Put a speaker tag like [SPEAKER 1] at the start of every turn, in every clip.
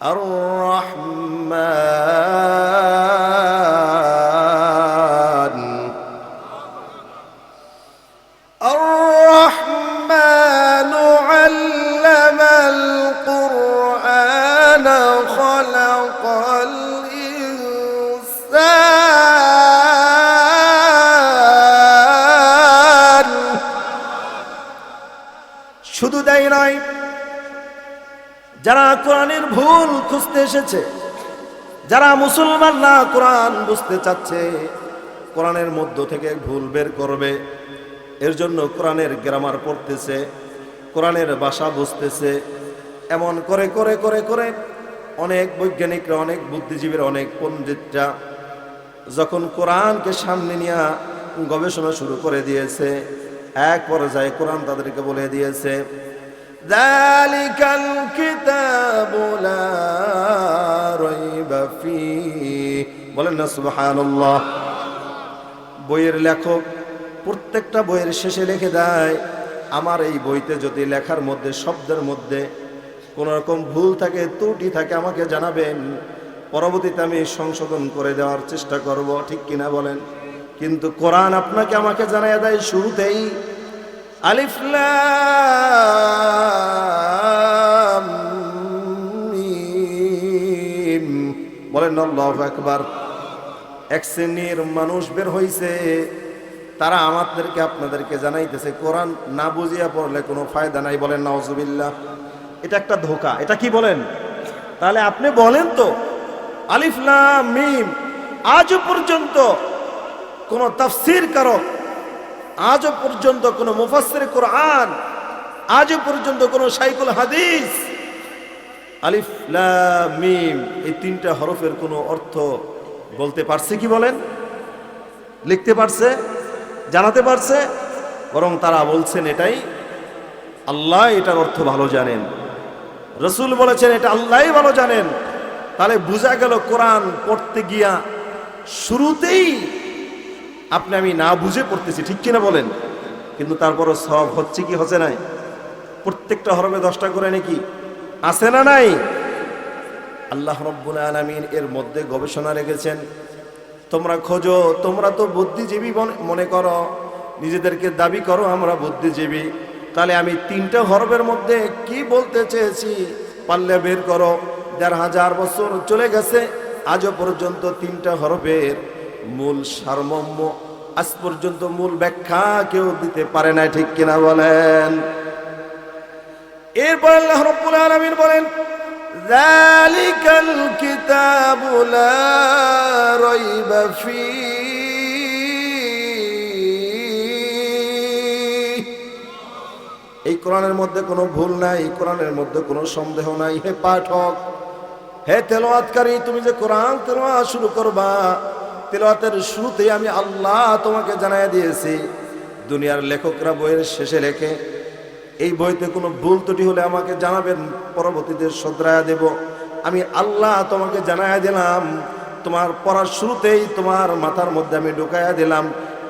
[SPEAKER 1] আর রহমান আর রহমান আল্লামাল কুরআন খলাকাল ইনসান। শুধু তাই নয়, যারা কোরআনের ভুল খুঁজতে এসেছে, যারা মুসলমান না কোরআন বুঝতে চাচ্ছে, কোরআনের মধ্য থেকে ভুল বের করবে, এর জন্য কোরআনের গ্রামার পড়তেছে, কোরআনের ভাষা বুঝতেছে। এমন করে করে করে করে অনেক বৈজ্ঞানিকরা, অনেক বুদ্ধিজীবীরা, অনেক পণ্ডিতরা যখন কোরআনকে সামনে নিয়ে গবেষণা শুরু করে দিয়েছে, এক পর্যায়ে কোরআন তাদেরকে বলে দিয়েছে, যালিকাল কিতাবু লা রাইবা ফীহ। বলেন না সুবহানাল্লাহ। বইয়ের লেখক প্রত্যেকটা বইয়ের শেষে লিখে দেয়, আমার এই বইতে যদি লেখার মধ্যে, শব্দের মধ্যে কোনো রকম ভুল থাকে, ত্রুটি থাকে, আমাকে জানাবেন, পরবর্তীতে আমি সংশোধন করে দেওয়ার চেষ্টা করব। ঠিক কিনা বলেন? কিন্তু কোরআন আপনাকে আমাকে জানিয়ে দেয় শুরুতেই, আলিফ লাম মিম। বলেন আল্লাহু আকবার। এক শ্রেণীর মানুষ বের হইছে, তারা আমাদেরকে আপনাদেরকে জানাইতেছে কোরআন না বুঝিয়া পড়লে কোনো ফায়দা নাই। বলেন নাউজুবিল্লাহ। এটা একটা ধোঁকা। এটা কি বলেন? তাহলে আপনি বলেন তো, আলিফ লাম মিম আজও পর্যন্ত কোন তাফসীর কারক, আজও পর্যন্ত কোন মুফাসসির কোরআন, আজও পর্যন্ত কোন শাইখুল হাদিস আলিফ লাম মিম এই তিনটা হরফের কোনো অর্থ বলতে পারছে কি? বলেন, লিখতে পারছে, জানাতে পারছে? বরং তারা বলছেন এটাই আল্লাহ এটার অর্থ ভালো জানেন, রাসূল বলেছেন এটা আল্লাহই ভালো জানেন। তাহলে বোঝা গেল কোরআন পড়তে গিয়া শুরুতেই আপনি আমি না বুঝে পড়তেছি। ঠিক কিনা বলেন? কিন্তু তারপরও সওয়াব হচ্ছে কি হচ্ছে নাই? প্রত্যেকটা হরফে 10টা করে নাকি আছে না নাই? আল্লাহ রাব্বুল আলামিন এর মধ্যে গবেষণা রেখেছেন। তোমরা খোঁজো, তোমরা তো বুদ্ধিজীবী মনে করো, নিজেদেরকে দাবি করো আমরা বুদ্ধিজীবী। তাহলে আমি 3টা হরফের মধ্যে কি বলতে চেয়েছি পারলে বের করো। 1500 বছর চলে গেছে, আজও পর্যন্ত 3টা হরফের মূল সারমর্ম, আজ পর্যন্ত মূল ব্যাখ্যা কেউ দিতে পারে না। ঠিক কিনা বলেন? এরপর আল্লাহ রাব্বুল আলামিন বলেন, যালিকাল কিতাবু লা রাইবা ফীহ। এই কোরআনের মধ্যে কোনো ভুল নাই, কোরআনের মধ্যে কোনো সন্দেহ নাই। হে পাঠক, হে তেলাওয়াতকারী, তুমি যে কোরআন তেলাওয়াত শুরু করবা, তেলাওয়াতের শুরুতেই আমি আল্লাহ তোমাকে জানাই দিয়েছি। দুনিয়ার লেখকরা বইয়ের শেষে লেখে, এই বইতে কোনো ভুল ত্রুটি হলে আমাকে জানাবেন, পরবর্তীতে শুধরায়া দেব। আমি আল্লাহ তোমাকে জানাইয়া দিলাম, তোমার পড়ার শুরুতেই তোমার মাথার মধ্যে আমি ঢুকাইয়া দিলাম,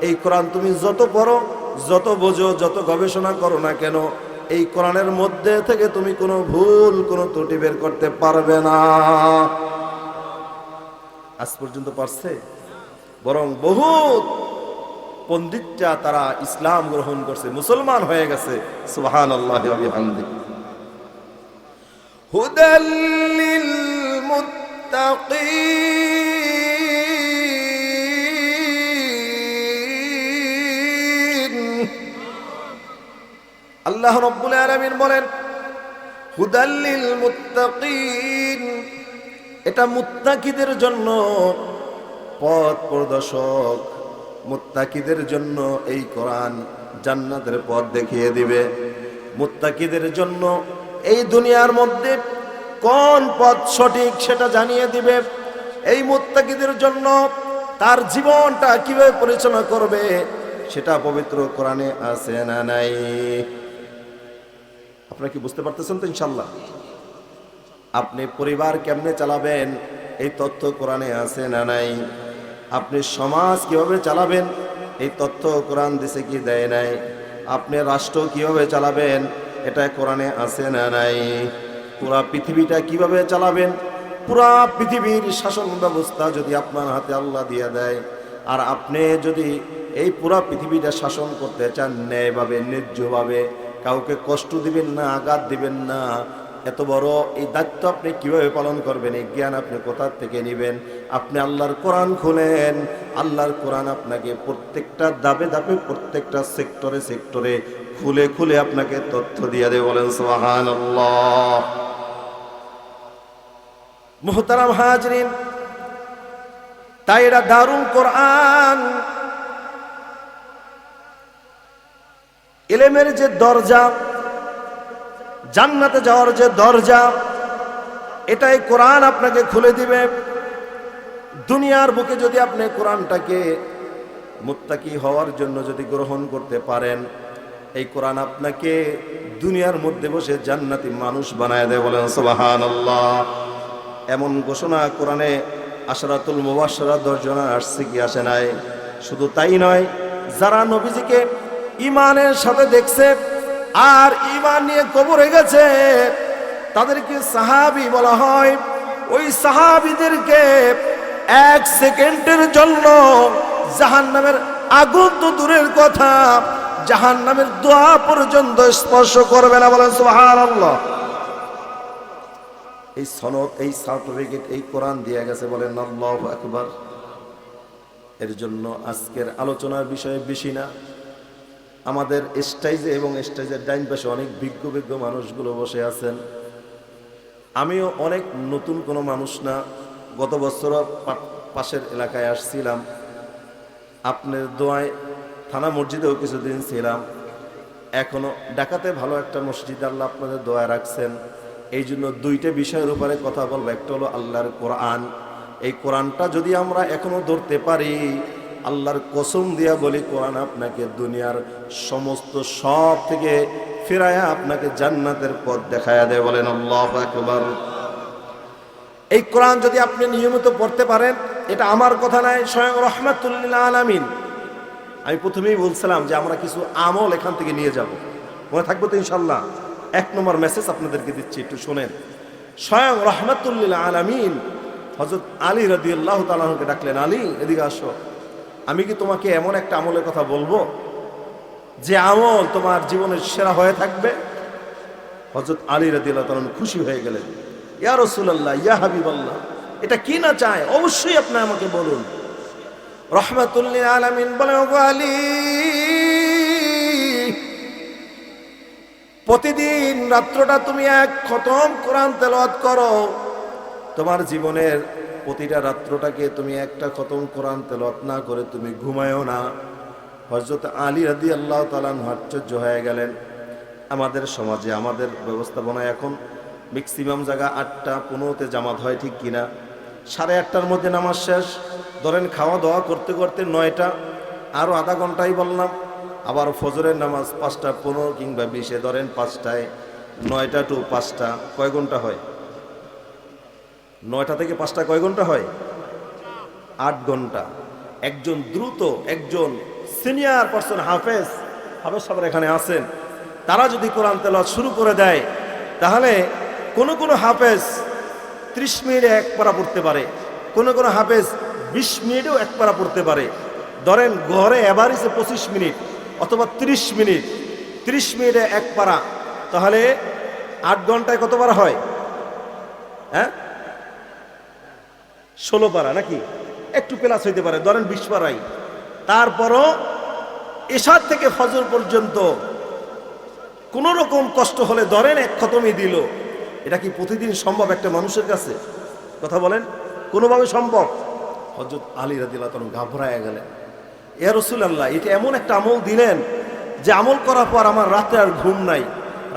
[SPEAKER 1] এই কোরআন তুমি যত পড়ো, যত বোঝো, যত গবেষণা করো না কেন, এই কোরআনের মধ্যে থেকে তুমি কোনো ভুল, কোনো ত্রুটি বের করতে পারবে না। আজ পর্যন্ত পারছে? বরং বহুত পণ্ডিতরা তারা ইসলাম গ্রহণ করছে, মুসলমান হয়ে গেছে। সুবহানাল্লাহি ওয়া বিহামদিহি। হুদাল লিল মুত্তাকিন। আল্লাহ রাব্বুল আলামিন বলেন, হুদাল লিল মুত্তাকিন, এটা মুত্তাকিদের জন্য পথ প্রদর্শক। মুত্তাকিদের জন্য এই কোরআন জান্নাতের পথ দেখিয়ে দিবে। মুত্তাকিদের জন্য এই দুনিয়ার মধ্যে কোন পথ সঠিক সেটা জানিয়ে দিবে। এই মুত্তাকিদের জন্য তার জীবনটা কিভাবে পরিচালনা করবে সেটা পবিত্র কোরআনে আছে না নাই? আপনারা কি বুঝতে পারতেছেন তো? ইনশাআল্লাহ। আপনি পরিবার কেমনে চালাবেন এই তথ্য কোরআনে আছে না নাই? আপনি সমাজ কিভাবে চালাবেন এই তথ্য কোরআন দিছে কি দেয় নাই? আপনি রাষ্ট্র কিভাবে চালাবেন এটা কোরআনে আছে না নাই? পুরা পৃথিবীটা কিভাবে চালাবেন, পুরা পৃথিবীর শাসন ব্যবস্থা যদি আপনার হাতে আল্লাহ দিয়ে দেয়, আর আপনি যদি এই পুরা পৃথিবীটা শাসন করতে চান ন্যায়ভাবে, ন্যায্যভাবে, কাউকে কষ্ট দিবেন না, আঘাত দিবেন না, এত বড় এই দায়িত্ব আপনি কিভাবে পালন করবেন? এই জ্ঞান আপনি কোথা থেকে নেবেন? আপনি আল্লাহর কোরআন খুলেন, আল্লাহর কোরআন আপনাকে প্রত্যেকটা ধাপে ধাপে, প্রত্যেকটা সেক্টরে সেক্টরে খুলে খুলে আপনাকে তথ্য দিয়ে দেবে। বলেন সুবহানাল্লাহ। মুহতারাম হাজরিন, তাই এটা দারুল কোরআন, ইলমের যে দরজা, জান্নাতে যাওয়ার যে দরজা, এটাই কোরআন আপনাকে খুলে দিবে। দুনিয়ার বুকে যদি আপনি কোরআনটাকে মুত্তাকি হওয়ার জন্য যদি গ্রহণ করতে পারেন, এই কোরআন আপনাকে দুনিয়ার মধ্যে বসে জান্নাতি মানুষ বানায় দেয়। বলেন সুবহানাল্লাহ। এমন ঘোষণা কোরআনে আশরাতুল মুবাশশারা 10 জন আসছে কি আসে নাই? শুধু তাই নয়, যারা নবীজিকে ঈমানের সাথে দেখছে আর ঈমান নিয়ে কবরে গেছে, তাদেরকে সাহাবী বলা হয়। ওই সাহাবীদেরকে 1 সেকেন্ডের জন্য জাহান্নামের আগুন তো দূরের কথা, জাহান্নামের দোয়া পর্যন্ত স্পর্শ করবে না। বলেন সুবহানাল্লাহ। এই সনদ, এই সার্টিফিকেট এই কোরআন দিয়ে গেছে। বলেন আল্লাহু আকবার। এর জন্য আজকের আলোচনার বিষয় বেশি না। আমাদের স্টেজে এবং স্টেজের ডাইন পাশে অনেক বিজ্ঞ বিজ্ঞ মানুষগুলো বসে আছেন। আমিও অনেক নতুন কোনো মানুষ না, গত বছর পাশের এলাকায় আসছিলাম, আপনার দোয়ায় থানা মসজিদেও কিছুদিন ছিলাম। এখনো ঢাকাতে ভালো একটা মসজিদ আল্লাহ আপনাদের দোয়ায় রাখছেন। এই জন্য 2টা বিষয়ের উপরে কথা বলবো। একটা হলো আল্লাহর কোরআন। এই কোরআনটা যদি আমরা এখনো ধরতে পারি, আল্লাহর কসম দিয়া বলি, কোরআন আপনাকে দুনিয়ার সমস্ত সব থেকে ফিরায়া আপনাকে জান্নাতের পথ দেখায়া দেয়। বলেন আল্লাহু আকবার। এই কোরআন যদি আপনি নিয়মিত পড়তে পারেন, এটা আমার কথা নয়, স্বয়ং রাহমাতুল লিল আলামিন। আমি প্রথমেই বলছিলাম যে আমরা কিছু আমল এখান থেকে নিয়ে যাব, মনে থাকবো তো ইনশাল্লাহ। 1 নম্বর মেসেজ আপনাদেরকে দিচ্ছি, একটু শোনেন। স্বয়ং রাহমাতুল লিল আলামিন হযরত আলী রাদিয়াল্লাহু তাআলা আনহুকে ডাকলেন, আলী এদিকে আসো, আমি কি তোমাকে এমন একটা আমলের কথা বলবো যে আমল তোমার জীবনের সেরা হয়ে থাকবে? হযরত আলী রাদিয়াল্লাহু তাআলা খুশি হয়ে গেলেন। ইয়া রাসূলুল্লাহ, ইয়া হাবিবাল্লাহ, এটা কি না চায়, অবশ্যই আপনি আমাকে বলুন। রাহমাতুল লিল আলামিন বলে, ওগো আলী, প্রতিদিন রাত্রটা তুমি 1 খতম কোরআন তেলাওয়াত করো। তোমার জীবনের প্রতিটা রাত্রটাকে তুমি 1টা খতম কোরআন তেলাওয়াত না করে তুমি ঘুমায়ও না। হযরত আলী রাদিয়াল্লাহু তাআলা আশ্চর্য হয়ে গেলেন। আমাদের সমাজে, আমাদের ব্যবস্থাপনায় এখন ম্যাক্সিমাম জায়গা 8:15-তে জামাত হয়, ঠিক কিনা? 8:30টার মধ্যে নামাজ শেষ। ধরেন খাওয়া দাওয়া করতে করতে 9টা, আরও আধা ঘন্টাই বললাম। আবার ফজরের নামাজ 5:15 কিংবা 20-এ, ধরেন 5টায়, 9টা টু 5টা কয় ঘন্টা হয়? 9টা থেকে 5টা কয় ঘন্টা হয়? 8 ঘন্টা। একজন দ্রুত, একজন সিনিয়র পারসন, হাফেজ সাহেব এখানে আছেন, তারা যদি কোরআন তেলাওয়াত শুরু করে দেয়, তাহলে কোন হাফেজ 30 মিনিটে 1 পারা পড়তে পারে, কোন হাফেজ 20 মিনিটেও 1 পারা পড়তে পারে। ধরেন ঘরে এভারেজে 25 মিনিট অথবা 30 মিনিট, 30 মিনিটে 1 পারা, তাহলে 8 ঘন্টায় কত পারা হয়? হ্যাঁ, 16 পারা নাকি? একটু প্লাস হইতে পারে, ধরেন 20 পারাই। তারপরও এশার থেকে ফজর পর্যন্ত কোন রকম কষ্ট হলে ধরেন 1 খতমই দিল। এটা কি প্রতিদিন সম্ভব একটা মানুষের কাছে? কথা বলেন, কোনোভাবে সম্ভব? হযরত আলী রাদিয়াল্লাহু তাআলা ঘাবড়ায় গেলেন। ইয়া রাসূলুল্লাহ, এটা এমন একটা আমল দিলেন যে আমল করার পর আমার রাতে আর ঘুম নাই।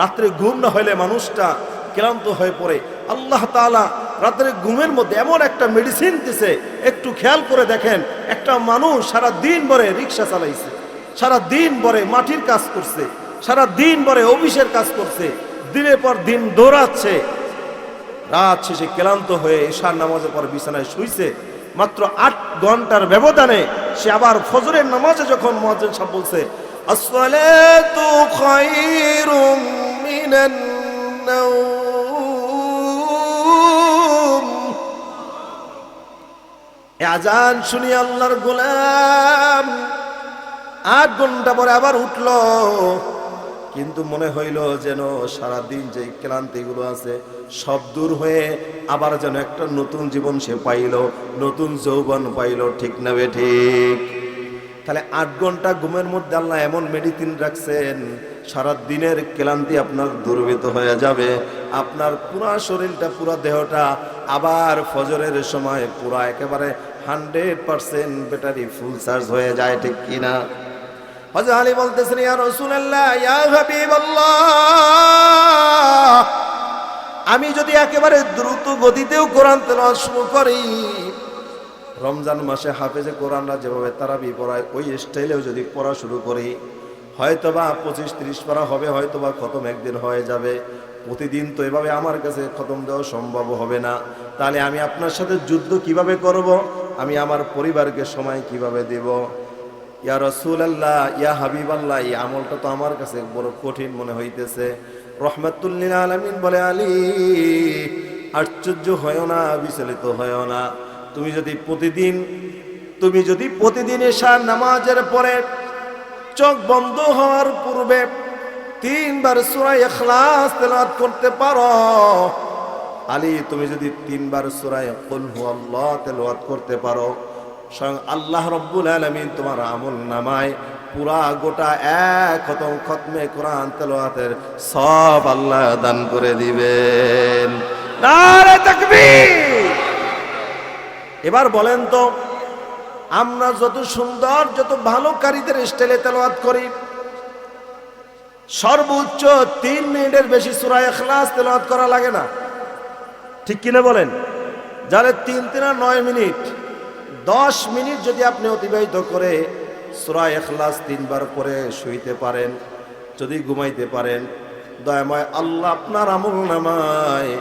[SPEAKER 1] রাত্রে ঘুম না হলে মানুষটা ক্লান্ত হয়ে পড়ে। আল্লাহ তাআলা রাতের ঘুমের মধ্যে এমন একটা মেডিসিন দিছে, একটু খেয়াল করে দেখেন। একটা মানুষ সারা দিন ভরে রিক্সা চালাইছে, সারা দিন ভরে মাটির কাজ করছে, সারা দিন ভরে অফিসের কাজ করছে, দিনের পর দিন দৌড়াচ্ছে, রাত শেষে ক্লান্ত হয়ে ঈশার নামাজের পর বিছানায় শুইছে। মাত্র 8 ঘন্টার ব্যবধানে সে আবার ফজরের নামাজে যখন মুয়াজ্জিন সাহেব বলছে, আসসালাতু খায়রুম মিনান নাওম, এই আজান শুনি আল্লাহর গোলাম 8 ঘন্টা পরে আবার উঠলো, কিন্তু মনে হইল যেন সারাদিন যে ক্লান্তিগুলো আছে সব দূর হয়ে আবার যেন একটা নতুন জীবন সে পাইল, নতুন যৌবন পাইল। ঠিক না বে ঠিক? তাহলে 8 ঘন্টা ঘুমের মধ্যে আল্লাহ এমন মেডিসিন রাখছেন, সারা দিনের ক্লান্তি আপনার দূরীভূত হয়ে যাবে, আপনার পুরা শরীরটা পুরা দেহটা আবার ফজরের সময় পুরা একেবারে 100% ব্যাটারি ফুল চার্জ হয়ে যায়। ঠিক কিনা? হযরত আলী বলতেছেন, ইয়া রাসূলুল্লাহ, ইয়া হাবিবাল্লাহ, আমি যদি একেবারে দ্রুত গতিতেও কোরআন তেলাওয়াত শুরু করি, রমজান মাসে হাফেজে কোরআনরা যেভাবে তারাবি পড়ায় ওই স্টাইলেও যদি পড়া শুরু করি, হয়তোবা 25-30 পারা হবে, হয়তোবা খতম একদিন হয়ে যাবে। প্রতিদিন তো এভাবে আমার কাছে খতম দেওয়া সম্ভব হবে না। তাহলে আমি আপনার সাথে যুদ্ধ কিভাবে করব? আমি আমার পরিবারকে সময় কিভাবে দেব? ইয়া রাসূলুল্লাহ, ইয়া হাবিবাল্লাহ, এই আমলটা তো আমার কাছে বড় কঠিন মনে হইতেছে। রহমাতুল লিল আলামিন বলে, আলী আশ্চর্য হয় না, বিচলিত হয় না। তুমি যদি প্রতিদিন এশার নামাজের পরে চোখ বন্ধ হওয়ার পূর্বে 3 বার সূরা ইখলাস তেলাওয়াত করতে পারো, আলী তুমি যদি 3 বার সূরা কুল হুয়াল্লাহ তেলাওয়াত করতে পারো, স্বয়ং আল্লাহ রাব্বুল আলামিন তোমার আমল নামায় পুরা গোটা 1 খতমে কোরআন তেলাওয়াতের সব আল্লাহ দান করে দিবেন। নারে তাকবীর! এবার বলেন তো, আমরা যত সুন্দর যত ভালো কারীদের স্টাইলে তেলাওয়াত করি, সর্বোচ্চ 3 মিনিটের বেশি সূরা ইখলাস তেলাওয়াত করা লাগে না? ঠিক কিনা বলেন? যারা 3-9 মিনিট, 10 মিনিট যদি আপনি অতিবাহিত করে সূরা ইখলাস 3 বার পরে শুইতে পারেন, যদি ঘুমাইতে পারেন, দয়াময় আল্লাহ আপনার আমল নামায়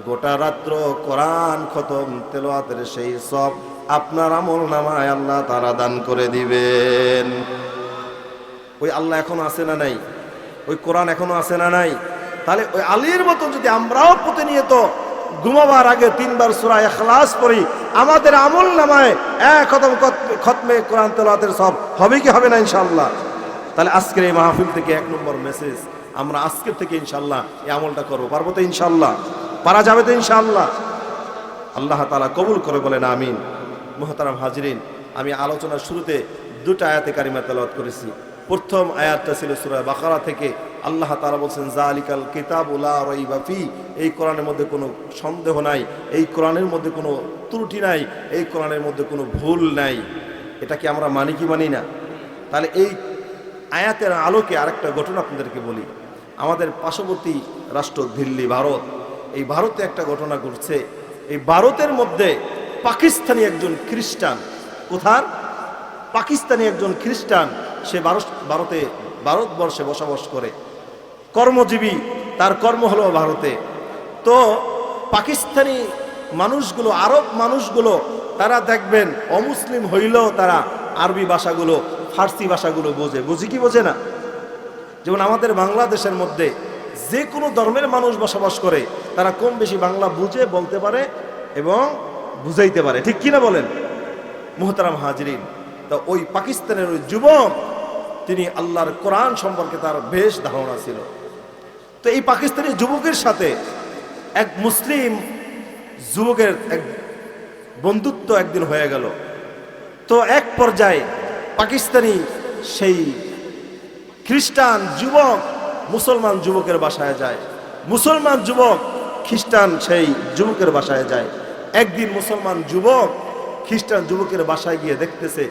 [SPEAKER 1] গোটা রাত্র কোরআন খতম তেলাওয়াতের সেই সব আপনার আমল নামায় আল্লাহ তাআলা দান করে দিবেন। ওই আল্লাহ এখনো আছে না নাই? ওই কোরআন এখনো আছে না নাই? তাহলে ওই আলীর মতো যদি আমরাও প্রতিনিয়ত ঘুমাবার আগে 3 বার সূরা ইখলাস পড়ি, আমাদের আমল নামায় 1 খতমে কোরআন তেলাওয়াতের সব হবে কি হবে না ইনশাআল্লাহ? তাহলে আজকের এই মাহফিল থেকে 1 নম্বর মেসেজ, আমরা আজকের থেকে ইনশাআল্লাহ এই আমলটা করব। পারবো তো ইনশাআল্লাহ? পারা যাবে তো ইনশাআল্লাহ? আল্লাহ তাআলা কবুল করে বলেন আমিন। মুহতারাম হাজিরিন, আমি আলোচনার শুরুতে 2টা আয়াতে কারিমা তেলাওয়াত করেছি। প্রথম আয়াতটা ছিল সূরা বাকারা থেকে। আল্লাহ তাআলা বলেন, যালিকাল কিতাবু লা রাইবা ফি, এই কোরআনের মধ্যে কোনো সন্দেহ নাই, এই কোরআনের মধ্যে কোনো ত্রুটি নাই, এই কোরআনের মধ্যে কোনো ভুল নাই। এটা কি আমরা মানি কি মানি না? তাহলে এই আয়াতের আলোকে আরেকটা ঘটনা আপনাদেরকে বলি। আমাদের পার্শ্ববর্তী রাষ্ট্র দিল্লি, ভারত, এই ভারতে একটা ঘটনা ঘটছে। এই ভারতের মধ্যে পাকিস্তানি একজন খ্রিস্টান, কোথার? পাকিস্তানি একজন খ্রিস্টান, সে ভারতবর্ষে বসবাস করে, কর্মজীবী, তার কর্ম হলো ভারতে। তো পাকিস্তানি মানুষগুলো, আরব মানুষগুলো, তারা দেখবেন অমুসলিম হইলেও তারা আরবি ভাষাগুলো, ফার্সি ভাষাগুলো বোঝে কি বোঝে না? যেমন আমাদের বাংলাদেশের মধ্যে যে কোনো ধর্মের মানুষ বসবাস করে, তারা কম বেশি বাংলা বুঝে, বলতে পারে এবং বুঝাইতে পারে। ঠিক কিনা বলেন মুহতারাম হাজিরিন? তো ওই পাকিস্তানের ওই যুবক, তিনি আল্লাহর কোরআন সম্পর্কে তার বেশ ধারণা ছিল। তো এই পাকিস্তানি যুবকের সাথে এক মুসলিম যুবকের এক বন্ধুত্ব একদিন হয়ে গেল। তো এক পর্যায়ে পাকিস্তানি সেই খ্রিস্টান যুবক মুসলমান যুবকের বাসায় যায়, মুসলমান যুবক খ্রিস্টান সেই যুবকের বাসায় যায়। একদিন মুসলমান যুবক খ্রিস্টান যুবকের বাসায় গিয়ে দেখতেছে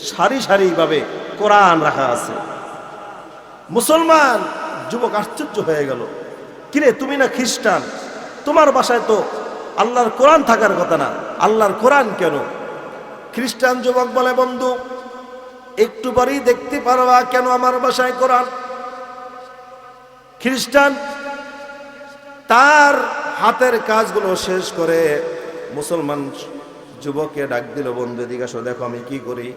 [SPEAKER 1] সারি সারিভাবে কোরআন রাখা আছে। মুসলমান যুবক আশ্চর্য হয়ে গেল, কিরে তুমি না খ্রিস্টান, তোমার বাসায় তো আল্লাহর কোরআন থাকার কথা না, আল্লাহর কোরআন কেন? খ্রিস্টান যুবক বলে, বন্ধু একটু পরেই দেখতে পারবা কেন আমার বাসায় কোরআন। খ্রিস্টান তার হাতের কাজগুলো শেষ করে মুসলমান যুবককে ডাক দিল, বন্ধু এদিকে আসো, দেখো আমি কি করি।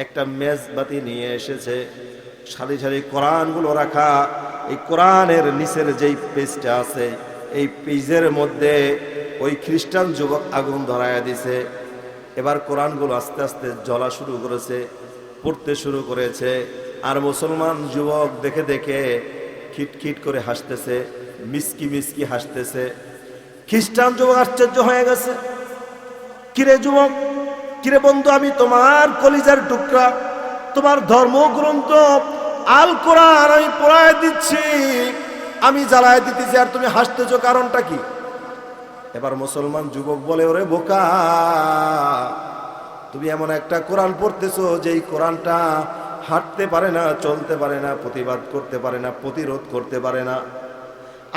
[SPEAKER 1] একটা মেজবাতি নিয়ে এসেছে, সারি সারি কোরআনগুলো রাখা। এই কোরআনের নিচের যেই পেজটা আছে, এই পেজের মধ্যে ওই খ্রিস্টান যুবক আগুন ধরাইয়া দিছে। এবার কোরআনগুলো আস্তে আস্তে জ্বলা শুরু করেছে, পড়তে শুরু করেছে। আর মুসলমান যুবক দেখে দেখে খিটখিট করে হাসতেছে, মিসকি মিসকি হাসতেছে। খ্রিস্টান যুবক আশ্চর্য হয়ে গেছে। কিরে যুবক, কিরে বন্ধু, আমি তোমার কলিজার টুকরা, তোমার ধর্মগ্রন্থ আল কোরআন আমি পড়ায় দিচ্ছি, আমি জ্বালায় দিতেছি, আর তুমি হাসতেছো, কারণটা কি? এবার মুসলমান যুবক বলে, ওরে বোকা, তুমি এমন একটা কোরআন পড়তেছো যেই কোরআনটা হাঁটতে পারে না, চলতে পারে না, প্রতিবাদ করতে পারে না, প্রতিরোধ করতে পারে না।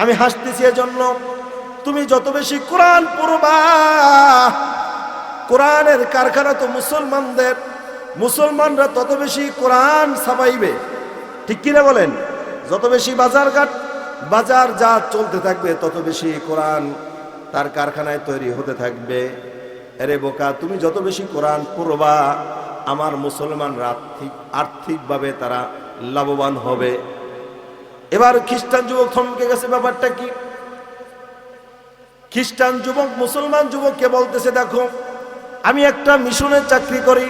[SPEAKER 1] আমি হাসতেছি এজন্য, তুমি যত বেশি কোরআন পড়বা, কোরআনের কারখানা তো মুসলমানদের, মুসলমানরা তত বেশি কোরআন ছাপাইবে। ঠিক কিনা বলেন? যত বেশি বাজার যা চলতে থাকবে, তত বেশি কোরআন তার কারখানায় তৈরি হতে থাকবে। আরে বোকা, তুমি যত বেশি কোরআন পড়বা, আমার মুসলমানরা আর্থিকভাবে তারা লাভবান হবে। এবার খ্রিস্টান যুবক থমকে গেছে, ব্যাপারটা কি? খ্রিস্টান যুবক মুসলমান যুবককে বলতেছে, দেখো, আমি একটা মিশনের চাকরি করি,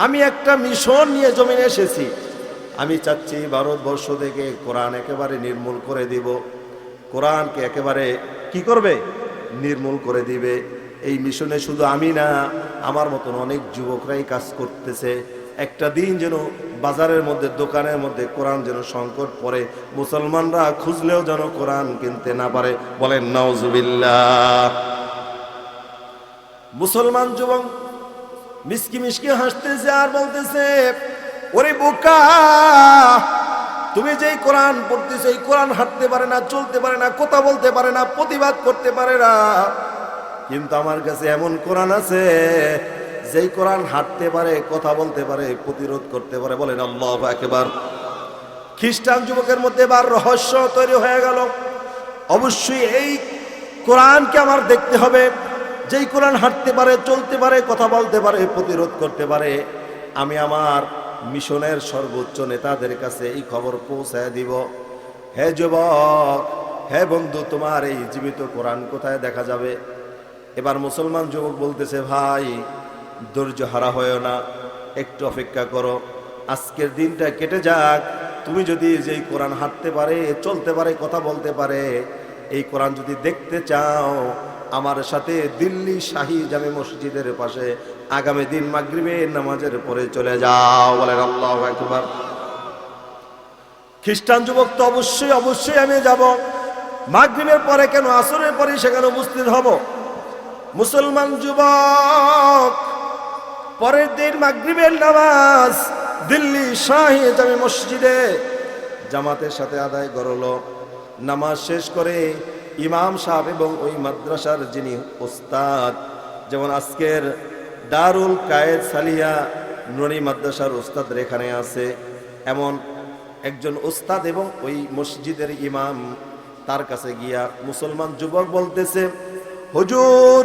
[SPEAKER 1] আমি একটা মিশন নিয়ে জমিনে এসেছি, আমি চাচ্ছি ভারতবর্ষ থেকে কোরআন একেবারে নির্মূল করে দিব। কোরআনকে একেবারে কি করবে? নির্মূল করে দিবে। এই মিশনে শুধু আমি না, আমার মতন অনেক যুবকরাই কাজ করতেছে। একটা দিন যেন বাজারের মধ্যে, দোকানের মধ্যে কোরআন যেন সংকট পড়ে, মুসলমানরা খুঁজলেও যেন কোরআন কিনতে না পারে। বলেন নাউজুবিল্লাহ। মুসলমান যুবক মিসকি মিসকি হাসতেছে আর বলতেছে, ওরে বোকা, তুমি যেই কোরআন পড়তেছো, এই কোরআন হাঁটতে পারে না, চলতে পারে না, কথা বলতে পারে না, প্রতিবাদ করতে পারে না, কিন্তু আমার কাছে এমন কোরআন আছে যেই কোরআন হাঁটতে পারে, কথা বলতে পারে, প্রতিরোধ করতে পারে। বলেন আল্লাহু আকবার। খ্রিস্টান যুবকের মধ্যে এবার রহস্য তৈরি হয়ে গেল, অবশ্যই এই কোরআনকে আমার দেখতে হবে, যেই কোরআন হাঁটতে পারে, চলতে পারে, কথা বলতে পারে, প্রতিরোধ করতে পারে। আমি আমার মিশনের সর্বোচ্চ নেতাদের কাছে এই খবর পৌঁছায় দিব। হে যুবক, হে বন্ধু, তোমার এই জীবিত কোরআন কোথায় দেখা যাবে? এবার মুসলমান যুবক বলতেছে, ভাই ধৈর্য হারা হয় না, একটু অপেক্ষা করো, আজকের দিনটা কেটে যাক। তুমি যদি যেই কোরআন হাঁটতে পারে, চলতে পারে, কথা বলতে পারে, এই কোরআন যদি দেখতে চাও, আমার সাথে দিল্লি শাহী জামে মসজিদের পাশে আগামী দিন মাগরিবের নামাজের পরে চলে যাও। বলেন আল্লাহু আকবার। খ্রিস্টান যুবক তো অবশ্যই আমি যাব। মাগরিবের পরে কেন, আসরের পরে সেখানে উপস্থিত হব। মুসলমান যুবক পরের দিন মাগরিবের নামাজ দিল্লি শাহী জামে মসজিদে জামাতের সাথে আদায় করলো। নামাজ শেষ করে ইমাম সাহেব এবং ওই মাদ্রাসার যিনি ওস্তাদ, যেমন আজকের দারুল কায়েদ সালিয়া নুরানি মাদ্রাসার ওস্তাদ এখানে আছে, এমন একজন ওস্তাদ এবং ওই মসজিদের ইমাম, তার কাছে গিয়া মুসলমান যুবক বলতেছে, হুজুর,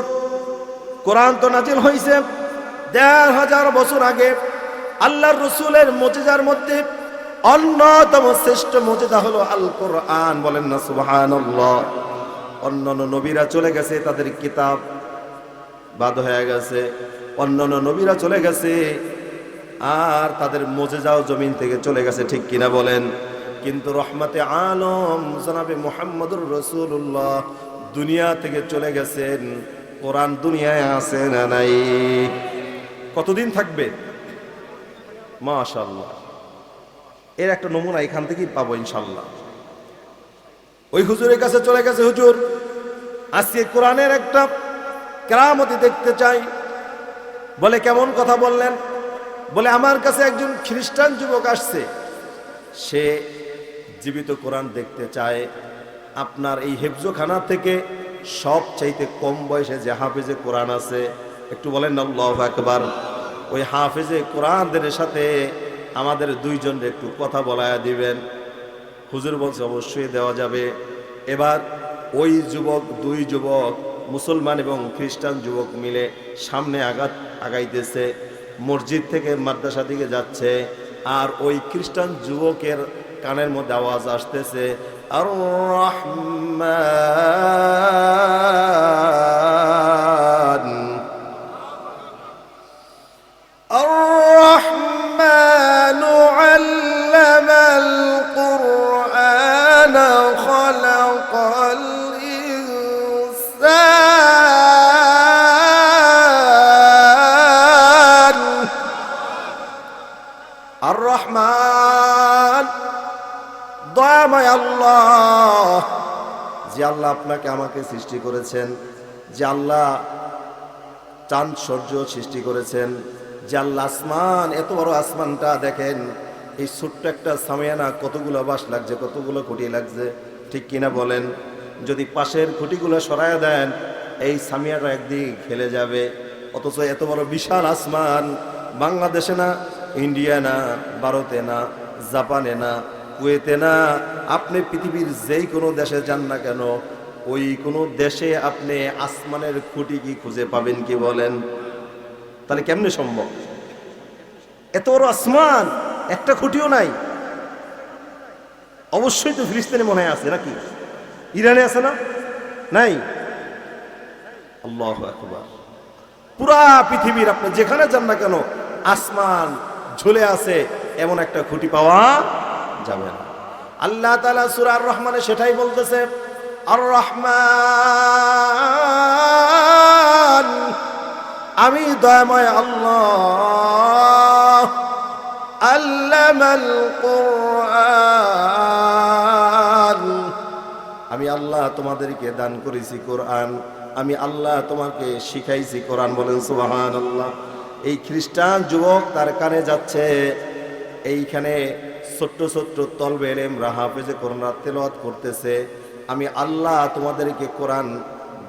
[SPEAKER 1] কোরআন তো নাজিল হয়েছে ১৫০০ বছর আগে। আল্লাহর রসুলের মুজিজার মধ্যে অন্যতম শ্রেষ্ঠ মুজিজা হলো আল কোরআন। বলেন না সুবহানাল্লাহ। অন্যান্য নবীরা চলে গেছে, তাদের কিতাব বাদ হয়ে গেছে, অন্যান্য নবীরা চলে গেছে, আর তাদের মুজিজাও জমিন থেকে চলে গেছে। ঠিক কিনা বলেন? কিন্তু রহমতে আলম জনাবে মুহাম্মদুর রাসূলুল্লাহ দুনিয়া থেকে চলে গেছেন। কোরআন দুনিয়ায় আছে না নাই? কতদিন থাকবে? মাশাআল্লাহ, এর একটা নমুনা এখান থেকেই পাবো ইনশাআল্লাহ। ওই হুজুরের কাছে চলে গেছে, হুজুর, আজকে কোরআনের একটা কেরামতি দেখতে চাই। বলে, কেমন কথা বললেন? বলে, আমার কাছে একজন খ্রিস্টান যুবক আসছে, সে জীবিত কোরআন দেখতে চায়। আপনার এই হেফজখানা থেকে সব চাইতে কম বয়সে যে হাফেজে কোরআন আছে, একটু বলেন আল্লাহু আকবার। ওই হাফেজে কোরআনদের সাথে আমাদের দুইজনের একটু কথা বলায়া দিবেন। হুজুর বলছে, অবশ্যই দেওয়া যাবে। এবার ওই যুবক, দুই যুবক, মুসলমান এবং খ্রিস্টান যুবক মিলে সামনে আগাইতেছে, মসজিদ থেকে মাদ্রাসা দিকে যাচ্ছে। আর ওই খ্রিস্টান যুবকের কানের মধ্যে আওয়াজ আসতেছে, আর রহমান আপনাকে আমাকে সৃষ্টি করেছেন, যে আল্লাহ চাঁদ সূর্য সৃষ্টি করেছেন, যে আল্লাহ আসমান, এত বড় আসমানটা দেখেন, এই ছোট্ট একটা সামিয়ানা কতগুলো বাঁশ লাগছে, কতগুলো খুঁটি লাগছে, ঠিক কিনা বলেন? যদি পাশের খুঁটিগুলো সরায়া দেন, এই সামিয়াটা একদিক খেলে যাবে। অথচ এত বড় বিশাল আসমান, বাংলাদেশে না, ইন্ডিয়া না, ভারতে না, জাপানে না, কুয়েতে না, আপনি পৃথিবীর যেই কোনো দেশে যান না কেন, ওই কোনো দেশে আপনি আসমানের খুঁটি কি খুঁজে পাবেন কি বলেন? তাহলে কেমনে সম্ভব? এত বড় আসমান, একটা খুঁটিও নাই। অবশ্যই তো ফিলিস্তিনে মনে হয় আছে, নাকি ইরানে আছে না? নাই। আল্লাহু আকবার। পুরা পৃথিবীর আপনি যেখানে যান না কেন, আসমান ঝুলে আছে, এমন একটা খুঁটি পাওয়া যাবে না। আল্লাহ তাআলা সূরা আর রহমানে সেটাই বলতেছে, আর রহমান, আমি দয়াময় আল্লাহ, আল্লামাল কুরআন, আমি আল্লাহ তোমাদেরকে দান করেছি কোরআন, আমি আল্লাহ তোমাকে শিখাইছি কোরআন। বলেন সুবহানাল্লাহ। এই খ্রিস্টান যুবক তার কানে যাচ্ছে, এইখানে ছোট্ট ছোট্ট তলবে ইলমরা হাফেজে কোরআন তেলাওয়াত করতেছে, আমি আল্লাহ তোমাদেরকে কোরআন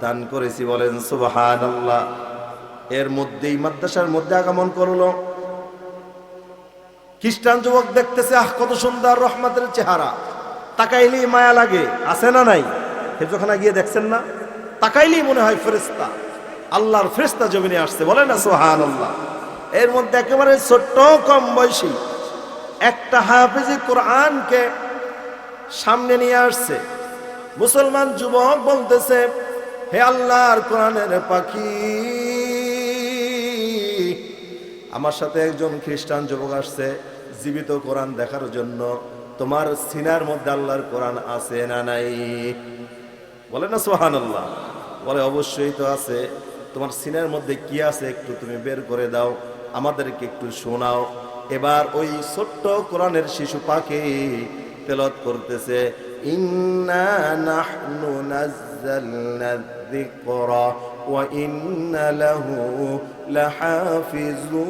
[SPEAKER 1] দান করেছি। বলেন সুবহানাল্লাহ। এর মধ্যেই মাদ্রাসার মধ্যে আগমন করলো খ্রিস্টান যুবক, দেখতেছে আহ কত সুন্দর রহমতের চেহারা, তাকাইলেই মায়া লাগে, আছে না নাই? হেফজখানা গিয়ে দেখছেন না, তাকাইলেই মনে হয় ফেরেশতা, আল্লাহর ফেরেশতা জমিনে আসছে। বলেন না সুবহানাল্লাহ। এর মধ্যে একেবারে ছোট্ট কম বয়সী একটা হাফেজে কোরআনকে সামনে নিয়ে আসছে। মুসলমান যুবক বলতেছে, হে আল্লাহর কোরআনের পাখি, আমার সাথে একজন খ্রিস্টান যুবক আসছে জীবিত কোরআন দেখার জন্য, তোমার সিনার মধ্যে আল্লাহর কোরআন আছে না নাই? বলে না সুবহানাল্লাহ। বলে অবশ্যই তো আছে। তোমার সিনার মধ্যে কি আছে একটু তুমি বের করে দাও, আমাদেরকে একটু শোনাও। এবার ওই ছোট্ট কোরআনের শিশু পাখি তেলাওয়াত করতেছে, ইন্না নাহনু নাযালনা যিকরা ওয়া ইন্না লাহু লাহাফিজুন।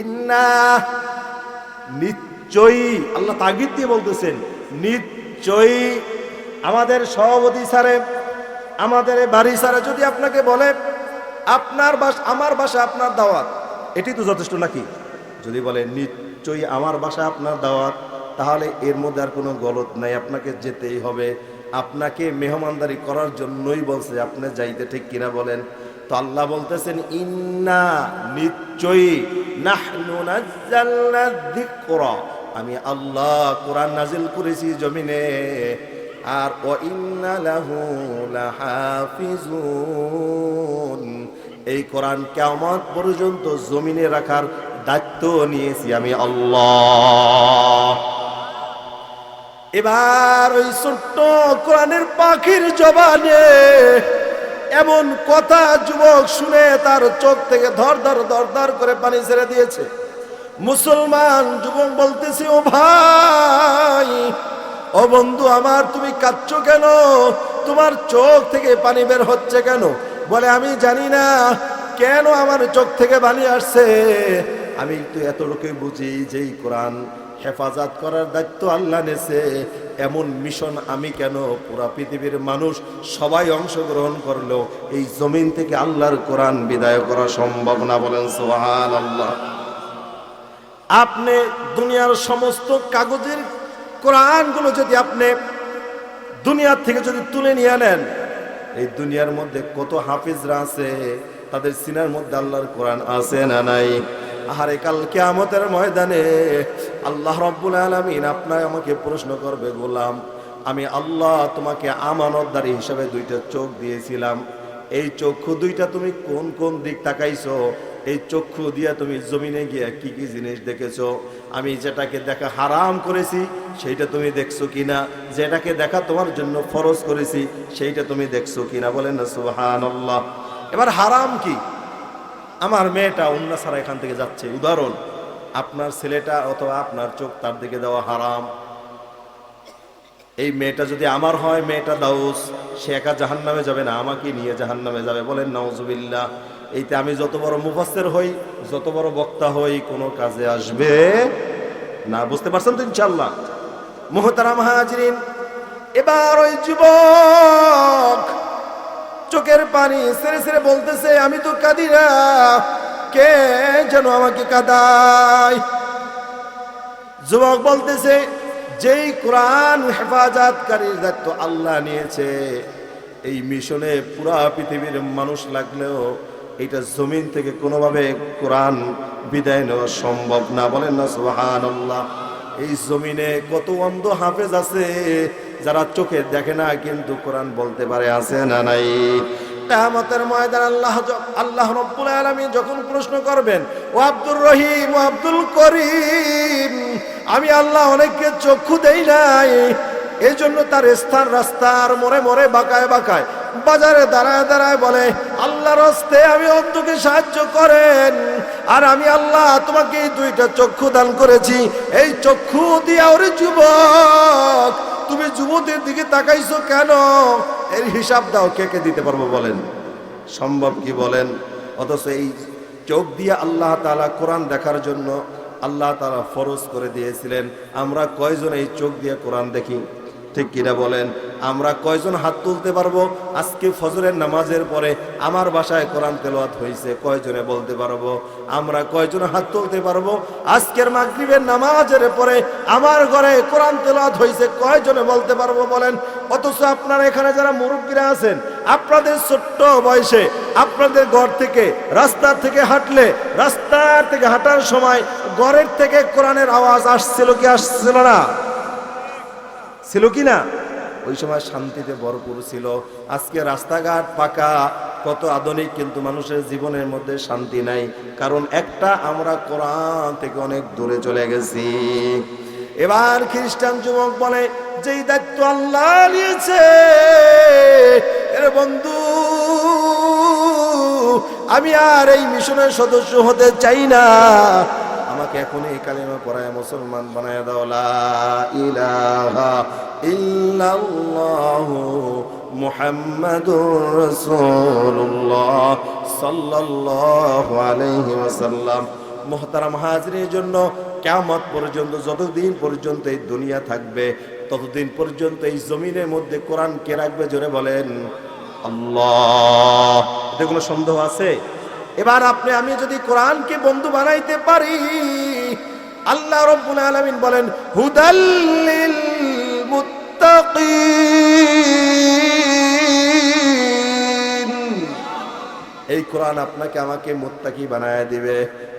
[SPEAKER 1] ইন্না, নিশ্চয়ই, আল্লাহ তাগিদ দিয়ে বলতেছেন, নিশ্চয়ই। আমাদের সভাপতি স্যারে, আমাদের বাড়ি স্যারে যদি আপনাকে বলে আপনার বাসা আমার বাসা আপনার দাওয়াত, এটি তো যথেষ্ট নাকি? যদি বলে নিশ্চয়ই আমার বাসা আপনার দাওয়াত, তাহলে এর মধ্যে আর কোনো গলত নাই, আপনাকে যেতেই হবে। আপনাকে মেহমানদারি করার জন্যই বলছে, আপনি যাইতে, ঠিক কিনা বলেন? তো আল্লাহ বলতেছেন, ইন্না, নিশ্চয়ই, নাহনু নাযালনা যিকরা, আমি আল্লাহ কোরআন নাজিল করেছি জমিনে, আর ওয়া ইন্না লাহু লাহাফিজুন, এই কোরআন কিয়ামত পর্যন্ত জমিনে রাখার দায়িত্ব নিয়েছি আমি আল্লাহ। এবার ওই ছোট্ট কোরআনের পাখির জবানে এমন কথা যুবক শুনে তার চোখ থেকে ধর ধর ধর ধর করে পানি ছেড়ে দিয়েছে। মুসলমান যুবক বলতেছে, ও ভাই, ও বন্ধু আমার, তুমি কাঁদছো কেন? তোমার চোখ থেকে পানি বের হচ্ছে কেন? বলে, আমি জানি না কেন আমার চোখ থেকে পানি আসছে, আমি তো এতটুকুই বুঝি যে এই কোরআন হেফাজত করার দায়িত্ব আল্লাহ নেছে, এমন মিশন আমি কেন, পুরা পৃথিবীর মানুষ সবাই অংশগ্রহণ করলো, এই জমিন থেকে আল্লাহর কোরআন বিদায় করা সম্ভব না। বলেন সুবহানাল্লাহ। আপনি দুনিয়ার সমস্ত কাগজের কোরআনগুলো যদি আপনি দুনিয়ার থেকে যদি তুলে নিয়ে নেন, এই দুনিয়ার মধ্যে কত হাফিজরা আছে, তাদের সিনার মধ্যে আল্লাহর কোরআন আছে না নাই? আহারে, কাল কিয়ামতের ময়দানে আল্লাহ রাব্বুল আলামিন আপনাকে আমাকে প্রশ্ন করবে, গোলাম, আমি আল্লাহ তোমাকে আমানতদারি হিসাবে দুইটা চোখ দিয়েছিলাম, এই চক্ষু দুইটা তুমি কোন কোন দিক তাকাইছো? এই চক্ষু দিয়া তুমি জমিনে গিয়া কি কি জিনিস দেখেছো? আমি যেটাকে দেখা হারাম করেছি সেইটা তুমি দেখছো কিনা? যেটাকে দেখা তোমার জন্য ফরজ করেছি সেইটা তুমি দেখছো কিনা? বলেন না সুবহানাল্লাহ। এবার হারাম কি? আমার মেয়েটা অন্য ছাড়া এখান থেকে যাচ্ছে, উদাহরণ, আপনার ছেলেটা অথবা আপনার চোখ তার দিকে দেওয়া হারাম। এই মেয়েটা যদি আমার হয়, মেয়েটা দাউস, সে একা জাহান্নামে যাবে না, আমাকে নিয়ে জাহান্নামে যাবে। বলেন নাউজুবিল্লাহ। এইতে আমি যত বড় মুফাসসির হই, যত বড় বক্তা হই, কোনো কাজে আসবে না। বুঝতে পারছেন তো ইনশাআল্লাহ? মুহতারাম হাজিরিন, এবার ওই যুবক চোখের পানি ছেড়ে ছেড়ে বলতেছে, আমি তো কাঁদি না, কে যেন আমাকে কাঁদায়। যুবক বলতেছে, যেই কোরআন হেফাজতকারীর দায়িত্ব আল্লাহ নিয়েছে, এই মিশনে পুরা পৃথিবীর মানুষ লাগলেও এটা জমিন থেকে কোনোভাবে কোরআন বিদায় নেওয়া সম্ভব না। বলেন না সুবহানাল্লাহ। এই জমিনে কত অন্ধ হাফেজ আছে যারা চোখে দেখে না কিন্তু কোরআন বলতে পারে, আছে না নাই? কিয়ামতের ময়দান আল্লাহ রাব্বুল আলামিন যখন প্রশ্ন করবেন, ও আব্দুর রহিম, ও আব্দুল করিম, আমি আল্লাহ অনেককে চক্ষু দেই নাই, এই জন্য তার স্থান রাস্তার মোড়ে মোড়ে বাঁকায় বাঁকায় বাজারে দাঁড়ায় দাঁড়ায় বলে, আল্লাহর হস্তে আমি অন্ধকে সাহায্য করেন। আর আমি আল্লাহ তোমাকে এই দুইটা চক্ষু দান করেছি, এই চক্ষু দিয়া ওরে যুবক, তুমি যুবতীর দিকে তাকাইছো কেন? এর হিসাব দাও, কে কে দিতে পারবো বলেন? সম্ভব কি বলেন? অথচ এই চোখ দিয়ে আল্লাহ তাআলা কোরআন দেখার জন্য আল্লাহ তাআলা ফরজ করে দিয়েছিলেন। আমরা কয়জন এই চোখ দিয়ে কোরআন দেখি? ঠিক কিনা বলেন? আমরা কয়জন হাত তুলতে পারবো আজকে ফজরের নামাজের পরে আমার বাসায় কোরআন তেলাওয়াত হয়েছে? কয়জনে বলতে পারবো? আমরা কয়জন হাত তুলতে পারবো আজকের মাগরিবের নামাজের পরে আমার ঘরে কোরআন তেলাওয়াত হয়েছে? কয়জনে বলতে পারবো বলেন? অথচ আপনারা এখানে যারা মুরব্বীরা আছেন, আপনাদের ছোট্ট বয়সে আপনাদের ঘর থেকে রাস্তা থেকে হাঁটলে, রাস্তার থেকে হাঁটার সময় ঘরের থেকে কোরআনের আওয়াজ আসছিল কি আসছিল না? ছিল কি না? ওই সময় শান্তিতে ভরপুর ছিল। আজকে রাস্তাঘাট পাকা, কত আধুনিক, কিন্তু মানুষের জীবনের মধ্যে শান্তি নাই। কারণ একটা, আমরা কোরআন থেকে অনেক দূরে চলে গেছি। এবার খ্রিস্টান যুবক বলে, যেই দায়িত্ব আল্লাহ নিয়েছে, এর বন্ধু আমি আর এই মিশনের সদস্য হতে চাই না, আমাকে এখন এই কালিমা পড়ায় মুসলমান বানায় দাও। লা ইলাহা ইল্লাল্লাহু মুহাম্মাদুর রাসূলুল্লাহ সাল্লাল্লাহু আলাইহি ওয়াসাল্লাম। মুহতারাম হাজিরের জন্য কিয়ামত পর্যন্ত, যতদিন পর্যন্ত এই দুনিয়া থাকবে, ততদিন পর্যন্ত এই জমিনের মধ্যে কোরআন কে রাখবে? জোরে বলেন আল্লাহ। এতে কোনো সন্দেহ আছে? এবার আপনি আমি যদি কোরআনকে বন্ধু বানাইতে পারি, আল্লাহ রাব্বুল আলামিন বলেন, হুদাল লিল মুত্তাকিন, এই কোরআন আপনাকে আমাকে মুত্তাকি বানায় দিবে।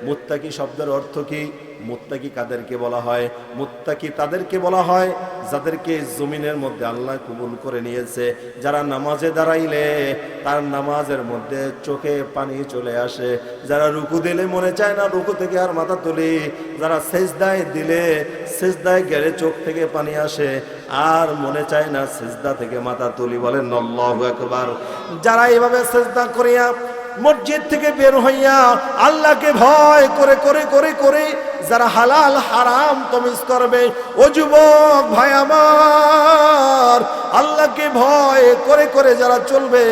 [SPEAKER 1] মুত্তাকি শব্দের অর্থ কি? মুত্তাকি কাদেরকে বলা হয়? মুত্তাকি তাদেরকে বলা হয় যাদেরকে জমিনের মধ্যে আল্লাহ কবুল করে নিয়েছে, যারা নামাজে দাঁড়াইলে তার নামাজের মধ্যে চোখে পানি চলে আসে, যারা রুকু দিলে মনে চায় না রুকু থেকে আর মাথা তুলি, যারা সেজদায় দিলে সেজদায় গেলে চোখ থেকে পানি আসে আর মনে চায় না সেজদা থেকে মাথা তুলি। বলেন আল্লাহু আকবার। যারা এভাবে সেজদা করিয়া মসজিদ থেকে বের হইয়া আল্লাহকে ভয় করে করে করে করে যারা হালাল হারাম তমিজ করবে, ও যুবক ভাই আমার, আল্লাহকে ভয় করে করে যারা চলবে,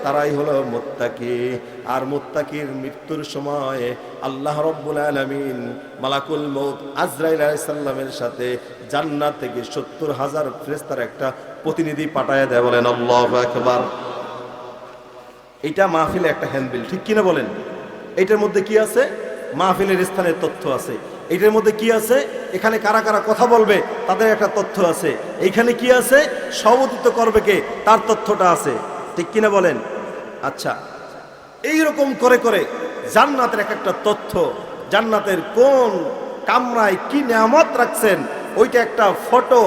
[SPEAKER 1] তারাই হলো মুত্তাকি। আর মুত্তাকির মৃত্যুর সময় আল্লাহ রাব্বুল আলামিন মালাকুল মউত আজরাইল আলাইহিস সালামের সাথে জান্নাত থেকে ৭০,০০০ ফেরেশতার একটা প্রতিনিধি পাঠায় দেয়। বলেন আল্লাহু আকবার। এটা মাহফিলে একটা হ্যান্ডবিল, ঠিক কিনা বলেন? এটার মধ্যে কি আছে? মাহফিলের স্থানের তথ্য আছে। এটার মধ্যে কি আছে? এখানে কারা কারা কথা বলবে তাদের একটা তথ্য আছে। এইখানে কি আছে? সভাপতিত্ব করবে কে, তার তথ্যটা আছে, ঠিক কিনা বলেন? আচ্ছা, এইরকম করে করে জান্নাতের এক একটা তথ্য, জান্নাতের কোন কামরায় কি নিয়ামত রাখছেন, ওইটা একটা ফটো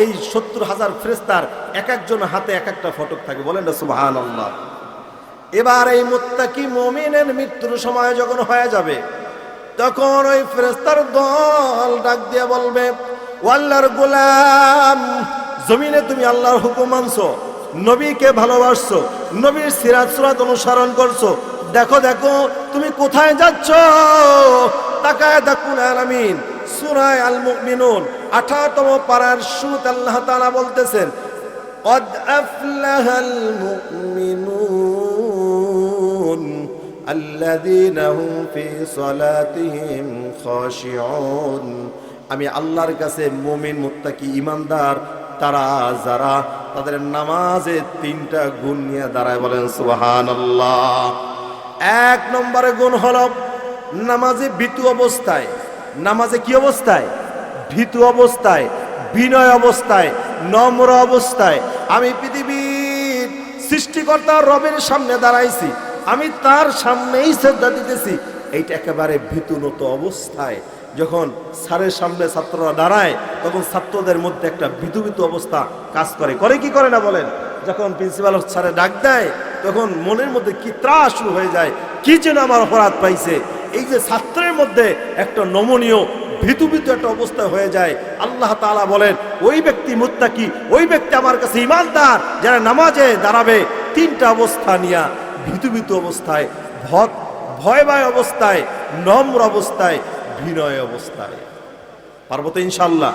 [SPEAKER 1] এই ৭০,০০০ ফেরেশতার এক একজন হাতে এক একটা ফটো থাকে। বলেন না সুবহানাল্লাহ। এবার এই মুত্তাকি মুমিনের মৃত্যুর সময় যখন হয়ে যাবে, তখন ওই ফেরেশতার দল ডাক দিয়ে বলবে, ও আল্লাহর গোলাম, জমিনে তুমি আল্লাহর হুকুম মানছো, নবীকে ভালোবাসছো, নবীর সিরাত সুরাত অনুসরণ করছো, দেখো দেখো তুমি কোথায় যাচ্ছ? তাকায় দেখুন আলামিন সূরা আল মুমিনুন 18তম পারার শুরুতে আল্লাহ তাআলা বলতেছেন قد أفلح المؤمنون الذين هم في صلاتهم خاشعون আমি আল্লাহর কাছে মুমিন মুত্তাকি ঈমানদার তারা যারা তাদের নামাজে তিনটা গুণ নিয়ে দাঁড়ায় বলেন সুবহানাল্লাহ। এক নম্বরে গুণ হলো নামাজে ভীতু অবস্থায়, নামাজে কি অবস্থায়? ভীতু অবস্থায়, বিনয় অবস্থায়, নম্র অবস্থায়। আমি পৃথিবীর সৃষ্টিকর্তার রবের সামনে দাঁড়াইছি, আমি তার সামনেই শ্রদ্ধা দিতেছি, এইটা একেবারে ভীতুনত অবস্থায়। যখন স্যারের সামনে ছাত্ররা দাঁড়ায় তখন ছাত্রদের মধ্যে একটা ভীতু অবস্থা কাজ করে, করে কি করে না বলেন? যখন প্রিন্সিপাল স্যারে ডাক দেয় তখন মনের মধ্যে কি ত্রাস শুরু হয়ে যায়, কি যেন আমার অপরাধ পাইছে। এই যে ছাত্রের মধ্যে একটা নমনীয় ভীতু একটা অবস্থা হয়ে যায়। আল্লাহ তাআলা বলেন ওই ব্যক্তি মুত্তাকি, ওই ব্যক্তি আমার কাছে ঈমানদার যারা নামাজে দাঁড়াবে তিনটা অবস্থা নিয়ে, ভীতু অবস্থায়, ভয় অবস্থায়, নম্র অবস্থায়, বিনয় অবস্থায়। পারবো তো ইনশাআল্লাহ?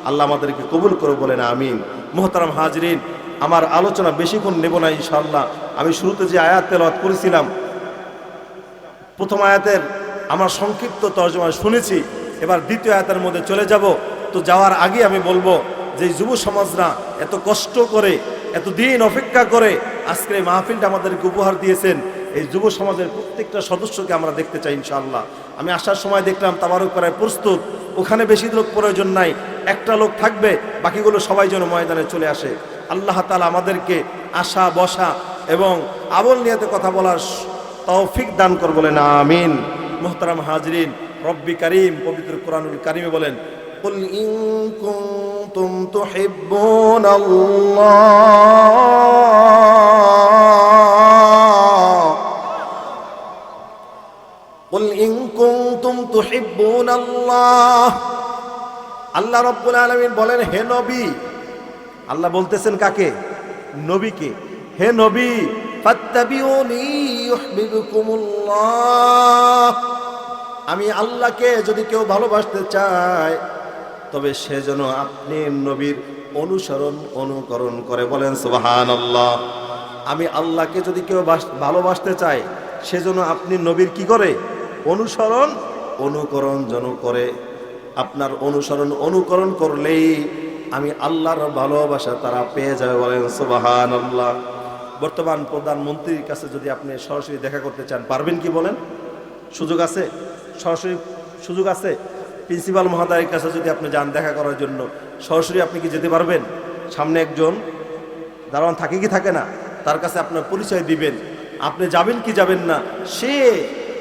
[SPEAKER 1] আল্লাহ আমাদেরকে কবুল করে বলেন আমিন। মুহতারাম হাজরিন, আমার আলোচনা বেশিক্ষণ নেব না ইনশাআল্লাহ। আমি শুরুতে যে আয়াত তেলাওয়াত করেছিলাম, প্রথম আয়াতের আমরা সংক্ষিপ্ত তর্জমা শুনেছি, এবার দ্বিতীয় আয়াতের মধ্যে চলে যাব। তো যাওয়ার আগে আমি বলবো যে যুব সমাজরা এত কষ্ট করে, এত দিন অপেক্ষা করে আজকে এই মাহফিলটা আমাদেরকে উপহার দিয়েছেন, এই যুব সমাজের প্রত্যেকটা সদস্যকে আমরা দেখতে চাই ইনশাআল্লাহ। আমি আসার সময় দেখলাম তাবারুক করায় প্রস্তুত, ওখানে বেশি লোক প্রয়োজন নাই, একটা লোক থাকবে, বাকিগুলো সবাই যেন ময়দানে চলে আসে। আল্লাহ তাআলা আমাদেরকে আসা বসা এবং আমল নিয়তে কথা বলার তৌফিক দান কর বলেন আমিন। মুহতারাম হাজরিন, রব্বি কারীম পবিত্র কোরআনুল কারীমে বলেন কুল ইন কুনতুম তুহিব্বুনাল্লাহ, কুল ইন কুনতুম তুহিব্বুনাল্লাহ। আল্লাহ রাব্বুল আলামিন বলেন হে নবী, আল্লাহ বলতেছেন কাকে? নবীকে। হে নবী ফাত্তাবিউনি ইউহিব্বুকুমুল্লাহ, আমি আল্লাহকে যদি কেউ ভালোবাসতে চায় তবে সে যেন আপনি নবীর অনুসরণ অনুকরণ করে বলেন সুবহানাল্লাহ। আমি আল্লাহকে যদি কেউ ভালোবাসতে চায় সেজন্য আপনি নবীর কি করে? অনুসরণ অনুকরণ যেন করে। আপনার অনুসরণ অনুকরণ করলেই আমি আল্লাহর ভালোবাসা তারা পেয়ে যাবে বলেন সুবহানাল্লাহ। বর্তমান প্রধানমন্ত্রীর কাছে যদি আপনি সরাসরি দেখা করতে চান পারবেন কি বলেন? সুযোগ আছে? সরাসরি সুযোগ আছে? প্রিন্সিপাল মহোদয়ের কাছে যদি আপনি যান দেখা করার জন্য, সরাসরি আপনি কি যেতে পারবেন? সামনে একজন দারোয়ান থাকে কি থাকে না, তার কাছে আপনার পরিচয় দিবেন, আপনি যাবেন কি যাবেন না, সে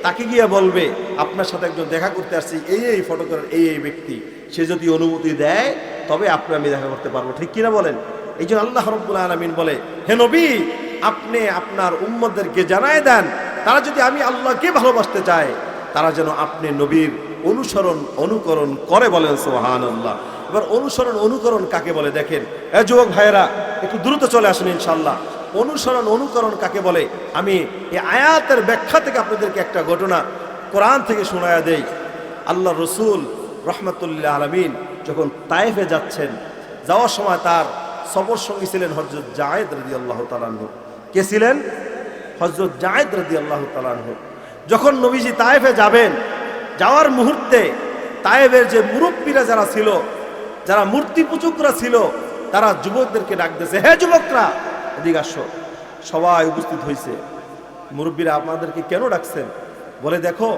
[SPEAKER 1] তাকে গিয়ে বলবে আপনার সাথে একজন দেখা করতে আসছি, এই ফটোগ্রাফার এই ব্যক্তি, সে যদি অনুমতি দেয় তবে আমি দেখা করতে পারবো, ঠিক কিনা বলেন? এই জন্য আল্লাহ রাব্বুল আলামিন বলে হে নবী আপনি আপনার উম্মতদেরকে জানায় দেন, তারা যদি আমি আল্লাহকে ভালোবাসতে চায় তারা যেন আপনি নবীর অনুসরণ অনুকরণ করে বলেন সুবহানাল্লাহ। এবার অনুসরণ অনুকরণ কাকে বলে দেখেন, যুবক ভাইয়েরা একটু দ্রুত চলে আসুন ইনশাআল্লাহ। অনুসরণ অনুকরণ কাকে বলে আমি এই আয়াতের ব্যাখ্যা থেকে আপনাদেরকে একটা ঘটনা কোরআন থেকে শোনায়া দেই। আল্লাহ রসুল রহমতুল্লাহ আলামিন যখন তায়েফে যাচ্ছেন, যাওয়ার সময় তার সফর সঙ্গী ছিলেন হযরত যায়েদ রাদিয়াল্লাহু তাআলা আনহু। কে ছিলেন? হযরত যায়েদ রাদিয়াল্লাহু তাআলা আনহু। যখন নবীজি তায়েফে যাবেন, যাওয়ার মুহূর্তে তায়েফের যে মুরব্বীরা যারা ছিল, যারা মূর্তি পূজকরা ছিল, তারা যুবকদেরকে ডাক দিয়েছে, হে যুবকরা এদিকে আসো। সবাই উপস্থিত হয়েছে। মুরব্বীরা আপনাদেরকে কেন ডাকছেন? বলে দেখো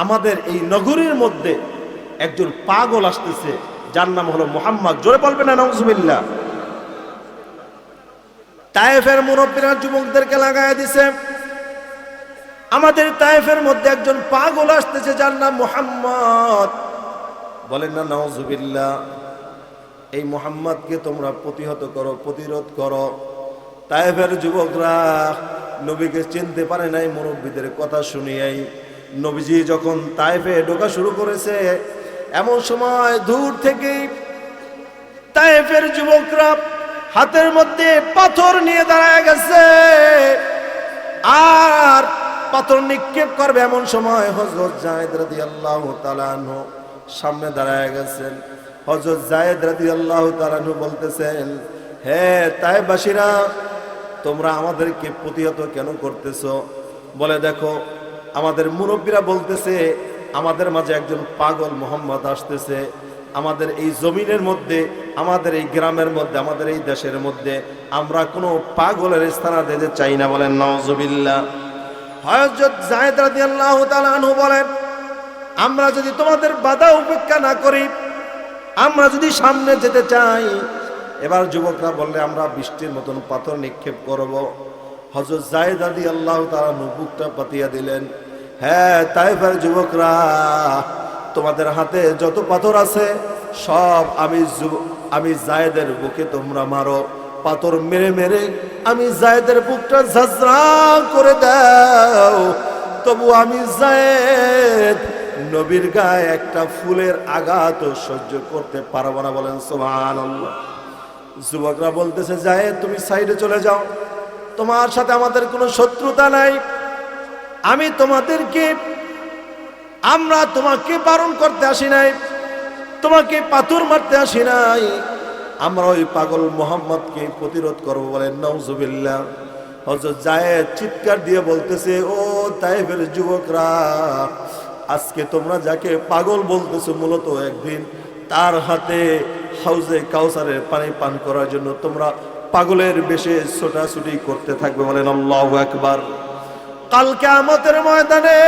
[SPEAKER 1] আমাদের এই নগরীর মধ্যে একজন পাগল আসতেছে, যার নাম হলো মুহাম্মদ। জোরে বলবেন না নাউজুবিল্লাহ। তায়েফের মুরব্বীরা যুবকদেরকে লাগায় দিছে, আমাদের তায়েফের মধ্যে একজন পাগল আসতেছে যার নাম মুহাম্মদ। বলেন না নাউজুবিল্লাহ। এই মুহাম্মদকে তোমরা প্রতিহত করো, প্রতিরোধ করো। তায়েফের যুবকরা নবীকে চিনতে পারে নাই মুরব্বীদের কথা শুনিয়াই। নবীজি যখন তায়েফে ঢোকা শুরু করেছে, এমন সময় দূর থেকে তায়েফের যুবকরা হাতের মধ্যে পাথর নিয়ে দাঁড়ায় গেছে, আর পাথর নিক্ষেপ করবে এমন সময় হযরত যায়েদ রাদিয়াল্লাহু তাআলা আনহু সামনে দাঁড়ায় গেছেন। হযরত যায়েদ রাদিয়াল্লাহু তাআলা আনহু বলতেছেন, হে তায়েফবাসীরা, তোমরা আমাদেরকে প্রতিহত কেন করতেছো? বলে দেখো, আমাদের মুরব্বীরা বলতেছে আমাদের মাঝে একজন পাগল মুহাম্মদ আসতেছে। আমাদের এই জমিনের মধ্যে, আমাদের এই গ্রামের মধ্যে, আমাদের এই দেশের মধ্যে আমরা কোনো পাগলের স্থান দিতে চাই না। বলেন নাউজুবিল্লাহ। হযরত যায়েদ রাদিয়াল্লাহু তাআলা আনহু বলেন, আমরা যদি তোমাদের বাধা উপেক্ষা না করি, আমরা যদি সামনে যেতে চাই, এবার যুবকরা বললে আমরা বৃষ্টির মতন পাথর নিক্ষেপ করব। হযরত যায়েদ রাদিয়াল্লাহু তাআলা বুকটা পাতিয়া দিলেন, হ্যাঁ তায়েফের যুবকরা, তোমাদের হাতে যত পাথর আছে সব আমি যায়েদের বুকে তোমরা মারো। পাথর মেরে মেরে আমি যায়েদের বুকটা ঝাঁঝরা করে দাও, তবু আমি যায়েদ নবীর গায়ে একটা ফুলের আঘাত সহ্য করতে পারবো না। বলেন সুবহানাল্লাহ। যুবকরা বলতেছে, যায়েদ তুমি সাইডে চলে যাও, তোমার সাথে আমাদের কোনো শত্রুতা নাই। আমরা তোমাকে বারণ করতে আসি নাই, তোমাকে পাথর মারতে আসি নাই, আমরা ওই পাগল মুহাম্মদকে প্রতিরোধ করবো। বলেন নাউজুবিল্লাহ। হযরত যায়েদ চিৎকার দিয়ে বলতেছে, ও তায়েফের যুবকরা, আজকে তোমরা যাকে পাগল বলতেছো, মূলত একদিন তার হাতে হাউজে কাউসারের পানি পান করার জন্য তোমরা পাগলের বেশে ছোটাছুটি করতে থাকবে। বলেন আল্লাহু আকবার। কাল কিয়ামতের ময়দানে,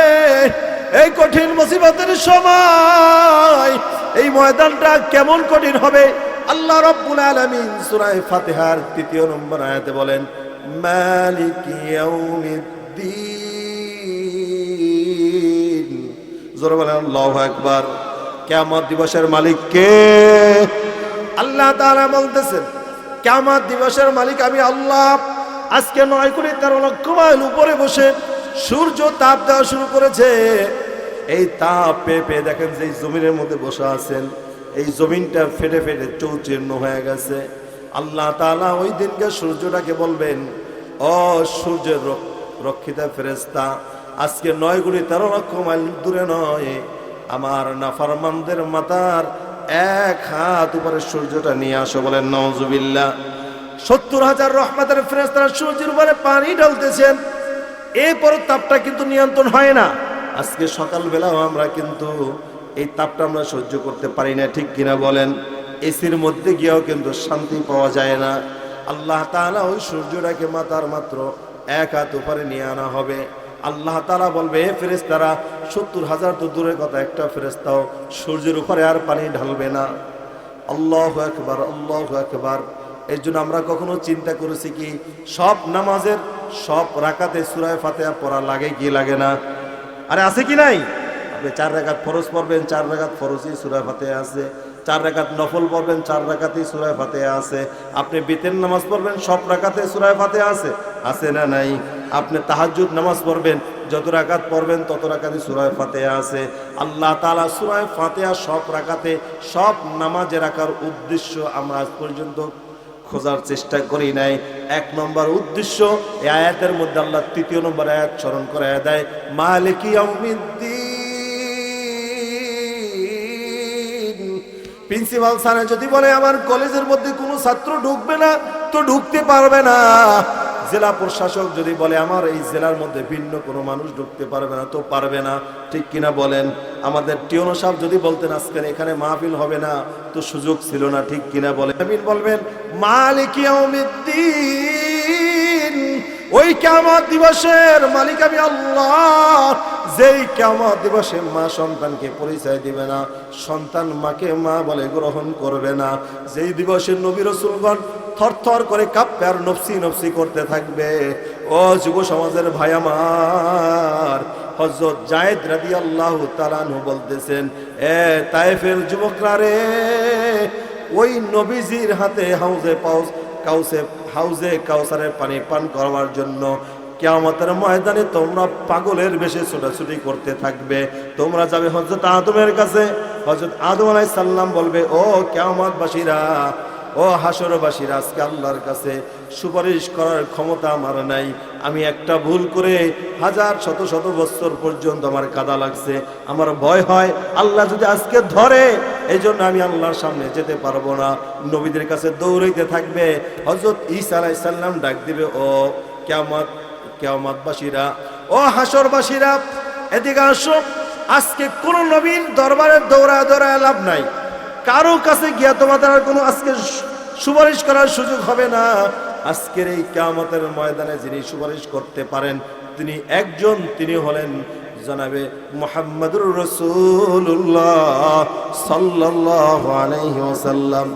[SPEAKER 1] এই কঠিন মুসিবতের সময়, এই ময়দানটা কেমন কঠিন হবে, আল্লাহ রাব্বুল আলামিন সূরা ফাতিহার ৩য় নম্বর আয়াতে বলেন, মালিকি ইয়াউমিদ্দিন। জোরে বলেন আল্লাহু আকবার। কিয়ামত দিবসের মালিক কে? আল্লাহ তাআলা বলতেছেন, কিয়ামত দিবসের মালিক আমি আল্লাহ। আজকে 9,13,00,000 মাইল উপরে বসে সূর্য তাপ দেওয়া শুরু করেছে। এই তাপ পেয়ে দেখেন যে জমিনের মধ্যে বসে আছেন, এই জমিনটা ফেটে ফেটে চৌচিন্ন হয়ে গেছে। আল্লাহ তাআলা ওই দিনকে সূর্যটাকে বলবেন, ও সূর্যের রক্ষিতা ফেরেশতা, আজকে 9,13,00,000 মাইল দূরে নয়, আমার নাফরমানদের মাথার 1 হাত উপরে সূর্যটা নিয়ে আসো। বলেন নাউজুবিল্লাহ। 70,000 রহমতের ফেরেশতারা সূর্যের উপরে পানি ঢালতেছেন, এরপর তাপটা কিন্তু নিয়ন্ত্রণ হয় না। আজকে সকালবেলাও আমরা কিন্তু এই তাপটা আমরা সহ্য করতে পারি না, ঠিক কিনা বলেন? এসির মধ্যে গিয়েও কিন্তু শান্তি পাওয়া যায় না। আল্লাহ তাআলা ওই সূর্যটাকে মাথার মাত্র 1 হাত উপরে নিয়ে আনা হবে। আল্লাহ তাআলা বলবে, হে ফেরেশতারা, 70,000 তো দূরের কথা, একটা ফেরেশতাও সূর্যের উপরে আর পানি ঢালবে না। আল্লাহু আকবার, আল্লাহু আকবার। এই জন্য আমরা কখনো চিন্তা করেছি কি, সব নামাজের সব রাকাতে সূরা ফাতিহা পড়া লাগে কি লাগে না? আরে আছে কি নাই? আপনি 4 রাকাত ফরজ পড়বেন, 4 রাকাত ফরজই সূরা ফাতিহা আছে। 4 রাকাত নফল পড়বেন, 4 রাকাতেই সূরা ফাতিহা আছে। আপনি বিতের নামাজ পড়বেন, সব রাকাতে সূরা ফাতিহা আছে, আছে না নাই? আপনি তাহাজ্জুদ নামাজ পড়বেন, যত রাকাত পড়বেন তত রাকাতে সূরা ফাতিহা আছে। আল্লাহ তাআলা সূরা ফাতিহা সব রাকাতে, সব নামাজে রাখার উদ্দেশ্য আমরা আজ পর্যন্ত খোঁজার চেষ্টা করি নাই। 1 নম্বর উদ্দেশ্য এই আয়াতের মধ্যে আল্লাহ 3য় নম্বর আয়াত স্মরণ করায় দেয়, মালিকি ইয়াউমিদ্দিন। প্রিন্সিপাল স্যার যদি বলে আমার কলেজের মধ্যে কোনো ছাত্র ঢুকবে না, তো ঢুকতে পারবে না। জেলা প্রশাসক যদি বলে আমার এই জেলার মধ্যে ভিন্ন কোনো মানুষ ঢুকতে পারবে না, তো পারবে না, ঠিক কিনা বলেন? আমাদের টিওনো সাহেব যদি বলতেন আজকে এখানে মাহফিল হবে না, তো সুযোগ ছিল না, ঠিক কিনা বলেন? আমিন বলবেন, মালিক ইয়াউমিদ্দিন। ওই কিয়ামত দিবসের মালিক আমি আল্লাহ, যেই কিয়ামত দিবসে মা সন্তানকে পরিচয় দিবে না, সন্তান মাকে মা বলে গ্রহণ করবে না, যেই দিবসে নবী রাসূলগণ থরথর করে কাঁপবে আর নফসি নফসি করতে থাকবে। ও যুব সমাজের ভাই আমার, হযরত যায়েদ রাদিয়াল্লাহু তাআলা আনহু বলতেছেন, এ তায়েফের যুবকরা রে, ওই নবীজির হাতে হাউজে কাউসারের পানি পান করার জন্য কিয়ামতের ময়দানে তোমরা পাগলের বেশে ছোটাছুটি করতে থাকবে। তোমরা যাবে হযরত আদমের কাছে, হযরত আদম আলাইহিস সালাম বলবে, ও কিয়ামতবাসীরা, ও হাসরবাসীরা, আজকে আল্লাহর কাছে সুপারিশ করার ক্ষমতা আমার নাই। আমি একটা ভুল করে হাজার শত শত বছর পর্যন্ত আমার কাদা লাগছে। আমার ভয় হয় আল্লাহ যদি আজকে ধরে, এই জন্য আমি আল্লাহর সামনে যেতে পারবো না। নবীদের কাছে দৌড়াইতে থাকবে। হযরত ঈসা আলাইহিস সালাম ডাক দিবে, ও কিয়ামতবাসীরা, ও হাসরবাসীরা, এদিকে আসো। আজকে কোন নবীর দরবারে দৌড়ায় লাভ নাই। কারো কাছে গিয়া তোমাদের আর কোনো আজকে সুপারিশ করার সুযোগ হবে না। আজকের এই কিয়ামতের ময়দানে যিনি সুপারিশ করতে পারেন তিনি একজন, তিনি হলেন জনাবে মুহাম্মদুর রাসূলুল্লাহ সাল্লাল্লাহু আলাইহি ওয়াসাল্লাম।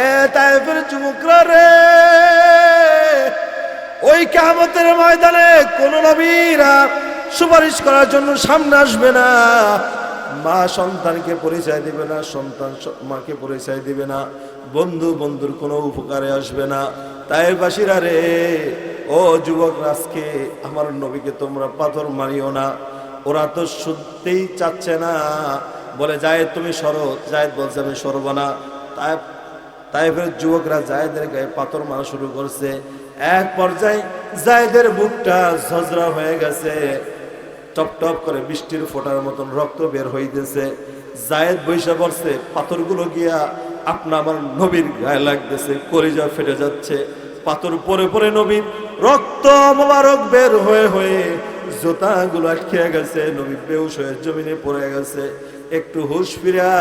[SPEAKER 1] এ তায়েফের যুবকরা রে, ওই কিয়ামতের ময়দানে কোন নবীরা সুপারিশ করার জন্য সামনে আসবে না। মা সন্তানকে পরিচয় দিবে না, সন্তান মাকে পরিচয় দিবে না, বন্ধু বন্ধুর কোনো উপকারে আসবে না। তায়েফবাসীরা রে, ও যুবকরা, আজকে আমার নবীকে তোমরা পাথর মারিও না। ওরা তো শুনতেই চাচ্ছে না, বলে জায়েদ তুমি সরো। জায়েদ বলছে আমি সরব না। তায়েফের যুবকরা জায়েদের গায়ে পাথর মারা শুরু করছে। এক পর্যায়ে জায়েদের বুকটা ঝরঝরা হয়ে গেছে, টপ টপ করে বৃষ্টির ফোঁটার মতন রক্ত বের হইতেছে। জায়েদ বৈশা পড়ছে, পাথরগুলো গিয়া আমার নবীর গায়ে লাগতেছে, কলিজা ফেটে যাচ্ছে। পাথর পরে পরে নবীর রক্ত মোবারক বের হয়ে হয়ে জুতাগুলো আটকে গেছে। নবী বেহুশ হয়ে জমিনে পড়ে গেছে। একটু হুশ ফিরা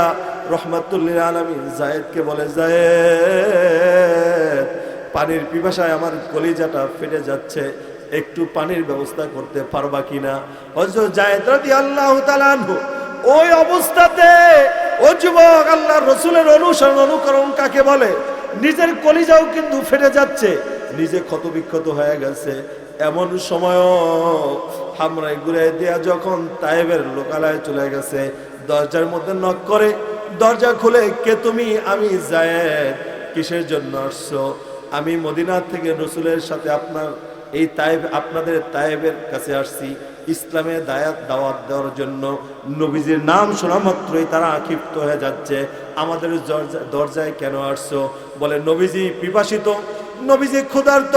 [SPEAKER 1] রহমাতুল্লিল আলামিন জায়েদকে বলে, জায়েদ, পানির পিপাসায় আমার কলিজাটা ফেটে যাচ্ছে, একটু পানির ব্যবস্থা করতে পারবা কিনা? হযরত জায়েদ রাদিয়াল্লাহু তাআলা আনহু ওই অবস্থাতে, ও যুবক, আল্লাহর রাসূলের অনুসরণ অনুকরণ কাকে বলে? নিজের কলিজাও কিন্তু ফেটে যাচ্ছে, নিজে ক্ষতবিক্ষত হয়ে গেছে। এমন সময়ও হামরায় ঘুরে দেয়া যখন তায়েবের লোকালয়ে চলে গেছে, দরজার মধ্যে নক করে। দরজা খুলে, কে তুমি? আমি জায়েদ। কিসের জন্য আসছো? আমি মদিনা থেকে রাসূলের সাথে আপনাদের তায়েবের কাছে আসছি, ইসলামে দাওয়াত দেওয়ার জন্য। নবীজির নাম শোনা মাত্রই তারা ক্ষিপ্ত হয়ে যাচ্ছে। আমাদের দরজায় কেন আসছো? বলে নবীজি পিপাসিত, নবীজি ক্ষুধার্ত,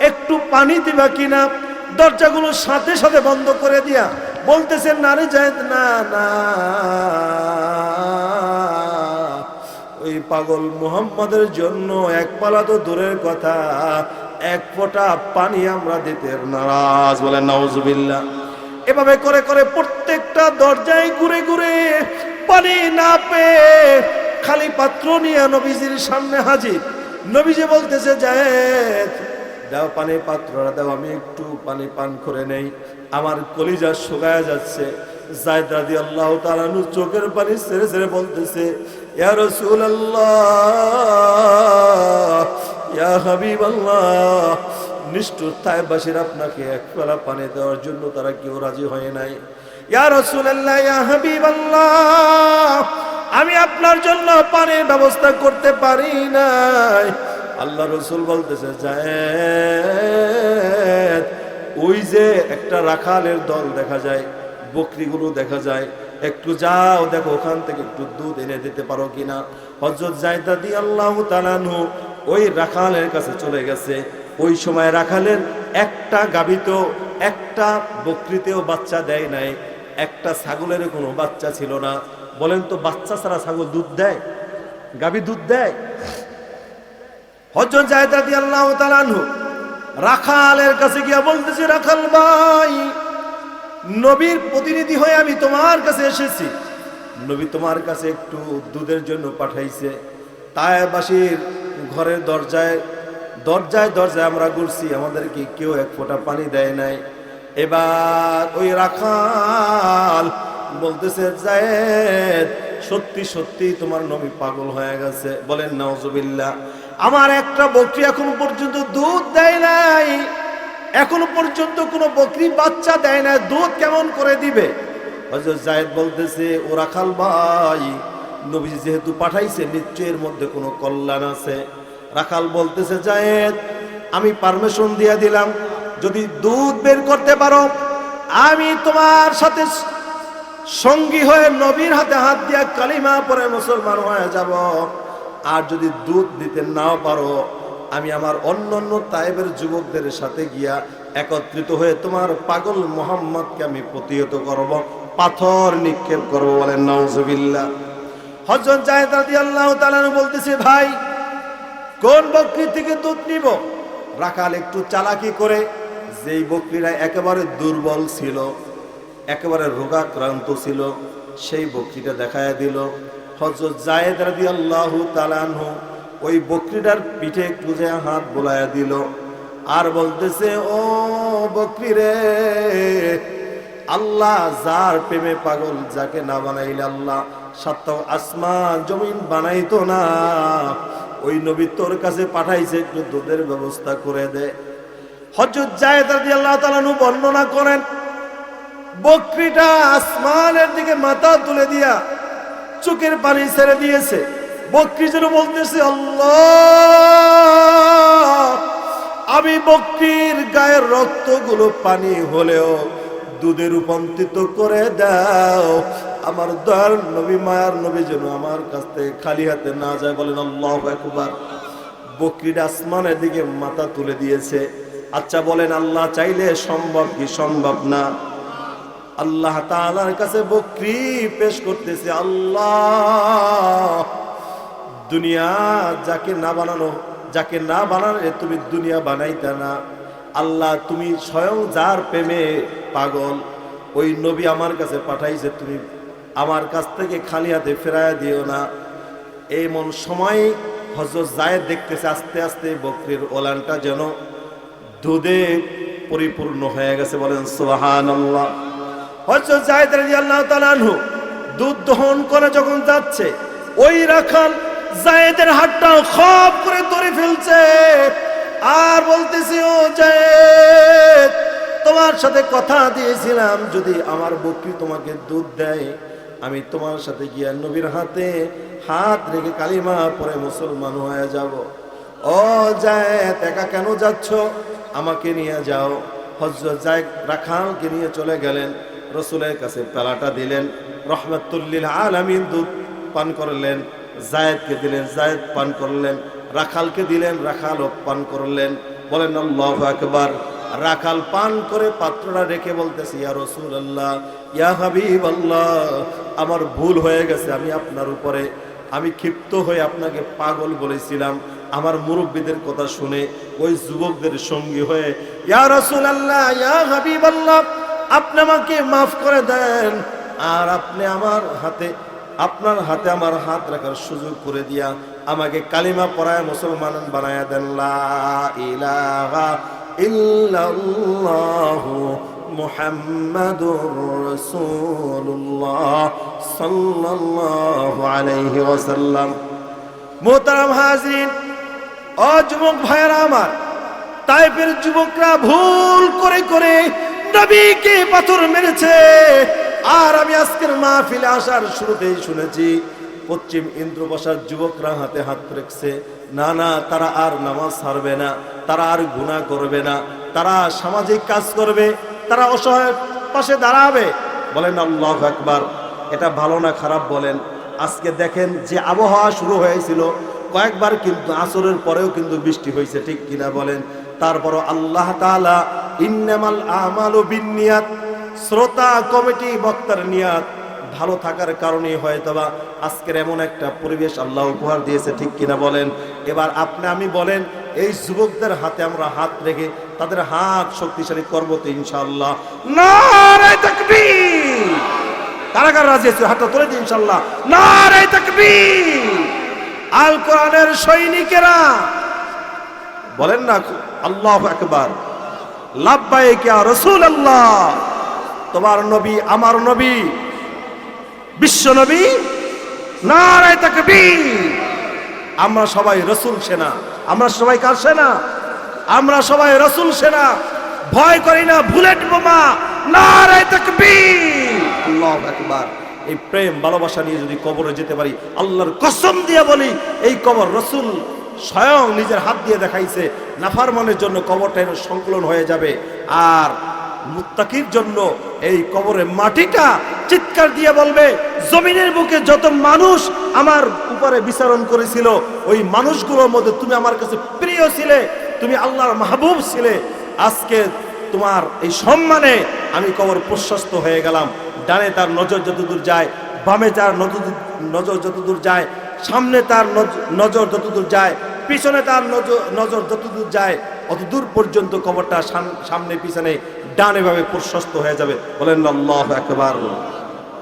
[SPEAKER 1] একটু পানি দিবা কিনা? দরজাগুলো সাথে সাথে বন্ধ করে দিয়া বলতেছেন, না রে জায়েদ, না না, ওই পাগল মুহাম্মাদের জন্য এক পালা তো দূরের কথা, এক ফোঁটা পানি আমরা দিতে নারাজ। বলেন নাউজুবিল্লাহ। এভাবে করে করে প্রত্যেকটা দরজায় ঘুরে ঘুরে পানি না পেয়ে খালি পাত্র নিয়ে নবীজির সামনে হাজির। নবীজি বলতেছে, জায়েদ দাও পানির পাত্রটা দাও, আমি একটু পানি পান করে নেই, আমার কলিজা শুকায় যাচ্ছে। জায়েদ রাদিয়াল্লাহু তাআলা চোখের পানি ছেড়ে ছেড়ে বলতেছে, ইয়া রাসূলুল্লাহ, ইয়া হাবিবাল্লাহ, নিষ্ঠুর তায়েফবাসীরা আপনাকে এক পেলা পানি দেওয়ার জন্য তারা কেউ রাজি হয় নাই। ইয়া রাসূলুল্লাহ, ইয়া হাবিবাল্লাহ, আমি আপনার জন্য পানির ব্যবস্থা করতে পারি নাই। আল্লাহ রাসূল বলতেছে, জায়েদ, ওই যে একটা রাখালের দল দেখা যায়, বকরিগুলো দেখা যায়, একটু যাও দেখো ওখান থেকে একটু দুধ এনে দিতে পারো কিনা। হযরত জায়েদ রাদিয়াল্লাহু তাআলা আনহু ওই রাখালের কাছে চলে গেছে। ওই সময় রাখালের একটা গাভীতেও, একটা বকরিতেও বাচ্চা দেয় নাই, একটা ছাগলের কোনো বাচ্চা ছিল না। বলেন তো, বাচ্চা ছাড়া ছাগল দুধ দেয়? গাভী দুধ দেয়? হযরত জায়েদ রাদিয়াল্লাহু তাআলা আনহু রাখালের কাছে গিয়া বলতেছে, রাখাল ভাই, নবীর প্রতিনিধি হয়ে আমি তোমার কাছে এসেছি, নবী তোমার কাছে একটু দুধের জন্য পাঠাইছে। তায়েফবাসীর ঘরের দরজায় দরজায় দরজায় আমরা ঘুরছি, আমাদেরকে কেউ এক ফোঁটা পানি দেয় নাই। এবার ওই রাখাল বলতেছে, জায়েদ, সত্যি সত্যি তোমার নবী পাগল হয়ে গেছে। বলেন নাউজুবিল্লাহ। আমার একটা বকরি এখনো পর্যন্ত দুধ দেয় নাই, এখনো পর্যন্ত কোনো বকরি বাচ্চা দেয় না, দুধ কেমন করে দিবে? হযরত জায়েদ বলতেছে, ও রাখাল ভাই, নবী যেহেতু পাঠাইছে নিশ্চয়ই এর মধ্যে কোনো কল্যাণ আছে। রাখাল বলতেছে, জায়েদ, আমি পারমিশন দিয়ে দিলাম, যদি দুধ বের করতে পারো আমি তোমার সাথে সঙ্গী হয়ে নবীর হাতে হাত দিয়া কালিমা পরে মুসলমান হয়ে যাব। আর যদি দুধ দিতে নাও পারো, আমি আমার অন্যান্য তায়েবের যুবকদের সাথে গিয়া একত্রিত হয়ে তোমার পাগল মুহাম্মদকে আমি প্রতিহত করব, পাথর নিক্ষেপ করব। বলেন নাউজুবিল্লাহ। হযরত যায়েদ রাদিয়াল্লাহু তাআলা বলতেছে, ভাই কোন বকরি থেকে দুধ নিব? রাখাল একটু চালাকি করে, যেই বকরিরা একেবারে দুর্বল ছিল, একেবারে রোগাক্রান্ত ছিল, সেই বকরিটা দেখায় দিল। হযরত যায়েদ রাদিয়াল্লাহু তাআলা আনহু ওই বকরিটার পিঠে একটু যে হাত বোলায়া দিল, আর বলতেছে, ও বকরি রে, আল্লাহ যার প্রেমে পাগল, যাকে না বানাইলে আল্লাহ সাত আসমান জমিন বানাইতো না, ওই নবী তোর কাছে পাঠাইছে, একটু দুধের ব্যবস্থা করে দে। হযরত যায়েদ রাদিয়াল্লাহু তাআলা বর্ণনা করেন, বকরিটা আসমানের দিকে মাথা তুলে দিয়া চোখের পানি ছেড়ে দিয়েছে। বকরি যেন বলতেছে, আল্লাহ, আমি বকরির গায়ের রক্তগুলো পানি হলেও দুধে রূপান্তরিত করে দাও। আমার দয়ার নবী, মায়ার নবী যেন আমার কাছ থেকে খালি হাতে না যায়। বলেন আল্লাহু আকবার। বকরিটা আসমানের দিকে মাথা তুলে দিয়েছে। আচ্ছা বলেন, আল্লাহ চাইলে সম্ভব কি সম্ভব না? আল্লাহ তাআলার কাছে বকরি পেশ করতেছে, আল্লাহ, দুনিয়া যাকে না বানানো, যাকে না বানালে তুমি দুনিয়া বানাইতা না। আল্লাহ, তুমি স্বয়ং যার প্রেমে পাগল, ওই নবী আমার কাছে পাঠাইছে, তুমি আমার কাছ থেকে খালি হাতে ফেরাইয়া দিও না। এমন সময় হযরত যায়েদ দেখতেছে আস্তে আস্তে বকরির ওলানটা যেন দুধে পরিপূর্ণ হয়ে গেছে। বলেন সুবহানাল্লাহ। হযরত যায়েদ রাদিয়াল্লাহু তাআলা আনহু দুধ দহন করে যখন যাচ্ছে, ওই রাখাল যায়েদের হাতটা খপ করে ধরে ফেলছে, আর বলতেছে, ও যায়েদ, তোমার সাথে কথা দিয়েছিলাম, যদি আমার বকরি তোমাকে দুধ দেয়, আমি তোমার সাথে গিয়া নবীর হাতে হাত রেখে কালিমা পড়ে মুসলমান হয়ে যাব। ও যায়েদ, একা কেন যাচ্ছ? আমাকে নিয়ে যাও। হযরত যায়েদ রাখালকে নিয়ে চলে গেলেন, রাসূলের কাছে পেলাটা দিলেন, রাহমাতুল লিল আলামিন দুধ পান করলেন, যায়েদকে দিলেন, যায়েদ পান করলেন, রাখালকে দিলেন, রাখালও পান করলেন। বলেন আল্লাহু আকবার। রাখাল পান করে পাত্রটা রেখে বলতেছে, ইয়া রাসূলুল্লাহ, ইয়া হাবিবাল্লাহ, আমার ভুল হয়ে গেছে, আমি আপনার উপরে, আমি ক্ষিপ্ত হয়ে আপনাকে পাগল বলেছিলাম। আমার মুরব্বীদের কথা শুনে ওই যুবকদের সঙ্গী হয়ে, ইয়া রাসূলুল্লাহ, ইয়া হাবিবাল্লাহ, আপনি আমাকে মাফ করে দেন, আর আপনি আমার হাতে, আপনার হাতে আমার হাত রাখার সুযোগ করে দিয়া আমাকে কালিমা পড়ায় মুসলমান বানায়া দেন। লা ইলাহা ইল্লাল্লাহু মুহাম্মাদুর রাসূলুল্লাহ সাল্লাল্লাহু আলাইহি ওয়াসাল্লাম। মুহতারাম হাজিরিন, ও যুবক ভাইয়েরা আমার, তায়েফের যুবকরা ভুল করে করে নবীকে পাথর মেরেছে। আর আমি আজকের মাহফিলে আসার শুরুতেই শুনেছি, পশ্চিম ইন্দ্রপ্রসাদ যুবকরা হাতে হাত রেখেছে। না না, তারা আর নামাজ ছাড়বে না, তারা আর গুনাহ করবে না, তারা সামাজিক কাজ করবে, তারা অসহায় পাশে দাঁড়াবে। বলেন আল্লাহু আকবার। এটা ভালো না খারাপ বলেন? আজকে দেখেন, যে আবহাওয়া শুরু হয়েছিল কয়েকবার, কিন্তু আসরের পরেও কিন্তু বৃষ্টি হয়েছে, ঠিক কিনা বলেন? তারপরও আল্লাহ তাআলা ইন্নামাল আমালু বিন্নিয়াত, শ্রোতা কমিটি বক্তার নিয়াত ভালো থাকার কারণেই হয়তোবা আজকের এমন একটা পরিবেশ আল্লাহ উপহার দিয়েছে, ঠিক কিনা বলেন? এবার আপনি আমি বলেন, এই যুবকদের হাতে আমরা হাত রেখে তাদের হাত শক্তিশালী করব তো ইনশাআল্লাহ? নারে তাকবীর! কারা কারা রাজি আছে? হাতটা তুলে দিন ইনশাআল্লাহ। নারে তাকবীর! আল কোরআনের সৈনিকেরা বলেন না আল্লাহু আকবার। লাব্বাইক ইয়া রাসূলুল্লাহ। তোমার নবী, আমার নবী, বিশ্ব নবী, নারে তাকবীর! আমরা সবাই রাসূল সেনা। আমরা সবাই কার সেনা? আমরা সবাই রাসূল সেনা। ভয় করি না বুলেট বোমা। নারে তাকবীর! আল্লাহু আকবার। এই প্রেম ভালোবাসা নিয়ে যদি কবরে যেতে পারি, আল্লাহর কসম দিয়ে বলি, এই কবর রাসূল স্বয়ং নিজের হাত দিয়ে দেখাইছে, নাফরমানের জন্য কবরটা সংকলন হয়ে যাবে, আর মুত্তাকির জন্য এই কবরের মাটিটা চিৎকার দিয়ে বলবে, জমিনের বুকে যত মানুষ আমার উপরে বিচরণ করেছিল, ওই মানুষগুলোর মধ্যে তুমি আমার কাছে প্রিয় ছিলে, তুমি আল্লাহর মাহবুব ছিলে। আজকে তোমার এই সম্মানে আমি কবর প্রশস্ত হয়ে গেলাম। ডানে তার নজর যতদূর যায়, বামে তার নজর যতদূর যায়, সামনে তার নজর যতদূর যায়, পিছনে তার নজর যতদূর যায়, অতদূর পর্যন্ত কবরটা সামনে পিছনে ডানে ভাবে প্রশস্ত হয়ে যাবে। বলেন আল্লাহু আকবার।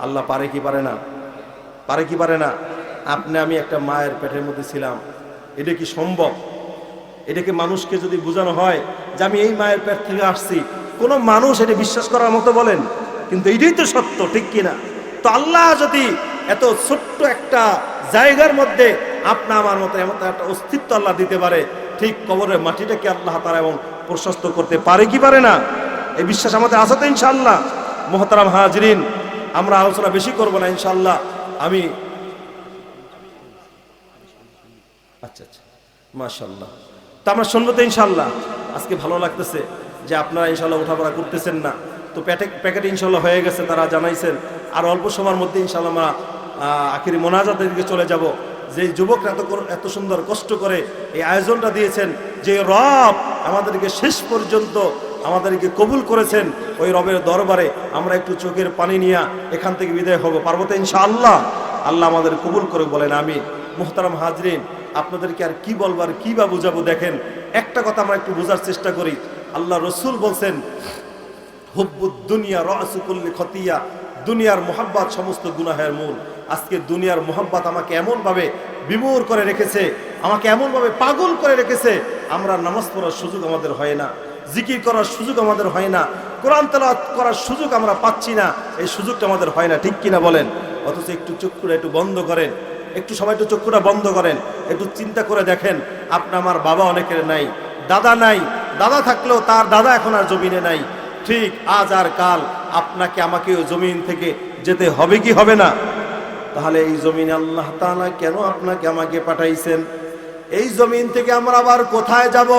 [SPEAKER 1] আল্লাহ পারে কি পারে না? পারে কি পারে না? আপনি আমি একটা মায়ের পেটের মধ্যে ছিলাম, এটা কি সম্ভব? এটাকে মানুষকে যদি বোঝানো হয় যে আমি এই মায়ের পেট থেকে আসছি, কোনো মানুষ এটা বিশ্বাস করার মতো বলেন? কিন্তু এটাই তো সত্য, ঠিক কিনা? তো আল্লাহ যদি এত ছোট্ট একটা জায়গার মধ্যে আপনা আমার মতো এমন একটা অস্তিত্ব আল্লাহ দিতে পারে, ঠিক কবরের মাটিটাকে আল্লাহ তাআলা এমন প্রশস্ত করতে পারে কি পারে না? এই বিশ্বাস আমাদের আছে তো ইনশাআল্লাহ। মুহতারাম হাজরিন, আমরা আলোচনা বেশি করব না ইনশাআল্লাহ। আমি আচ্ছা মাশাআল্লাহ, তো আমরা শুনবো তো ইনশাআল্লাহ। আজকে ভালো লাগতেছে যে আপনারা ইনশাআল্লাহ ওঠাপড়া করতেছেন না, তো প্যাকেট ইনশাআল্লাহ হয়ে গেছে, তারা জানাইছেন। আর অল্প সময়ের মধ্যে ইনশাআল্লাহ আমরা আখিরি মোনাজাতের দিকে চলে যাব। যে যুবকরা এত সুন্দর কষ্ট করে এই আয়োজনটা দিয়েছেন, যে রব আমাদেরকে শেষ পর্যন্ত আমাদেরকে কবুল করেছেন, ওই রবের দরবারে আমরা একটু চোখের পানি নিয়ে এখান থেকে বিদায় হব, পারবো তো ইনশাআল্লাহ? আল্লাহ আমাদের কবুল করে বলেন আমিন। মুহতারাম হাজরিন, আপনাদেরকে আর কি বলবো, আর কি বা বুঝাবো? দেখেন, একটা কথা আমরা একটু বোঝার চেষ্টা করি। আল্লাহ রসুল বলছেন, হুব্বুদ দুনিয়া রাসু কুল্লি খতিয়া, দুনিয়ার মোহাব্বত সমস্ত গুনাহের মূল। আজকে দুনিয়ার মোহাব্বত আমাকে এমনভাবে বিমূঢ় করে রেখেছে, আমাকে এমনভাবে পাগল করে রেখেছে, আমরা নামাজ পড়ার সুযোগ আমাদের হয় না, জিকির করার সুযোগ আমাদের হয় না, কোরআন তেলাওয়াত করার সুযোগ আমরা পাচ্ছি না, এই সুযোগটা আমাদের হয় না, ঠিক কিনা বলেন? অথচ একটু চক্ষুটা একটু বন্ধ করেন, একটু সবাই একটু চক্ষুটা বন্ধ করেন, একটু চিন্তা করে দেখেন। আপনার আমার বাবা অনেকের নাই, দাদা নাই, দাদা থাকলেও তার দাদা এখন আর জমিনে নাই। ঠিক আজ আর কাল আপনাকে আমাকে ওই জমিন থেকে যেতে হবে কি হবে না? তাহলে এই জমিনে আল্লাহ তাআলা কেন আপনাকে আমাকে পাঠাইছেন? এই জমিন থেকে আমরা আবার কোথায় যাব?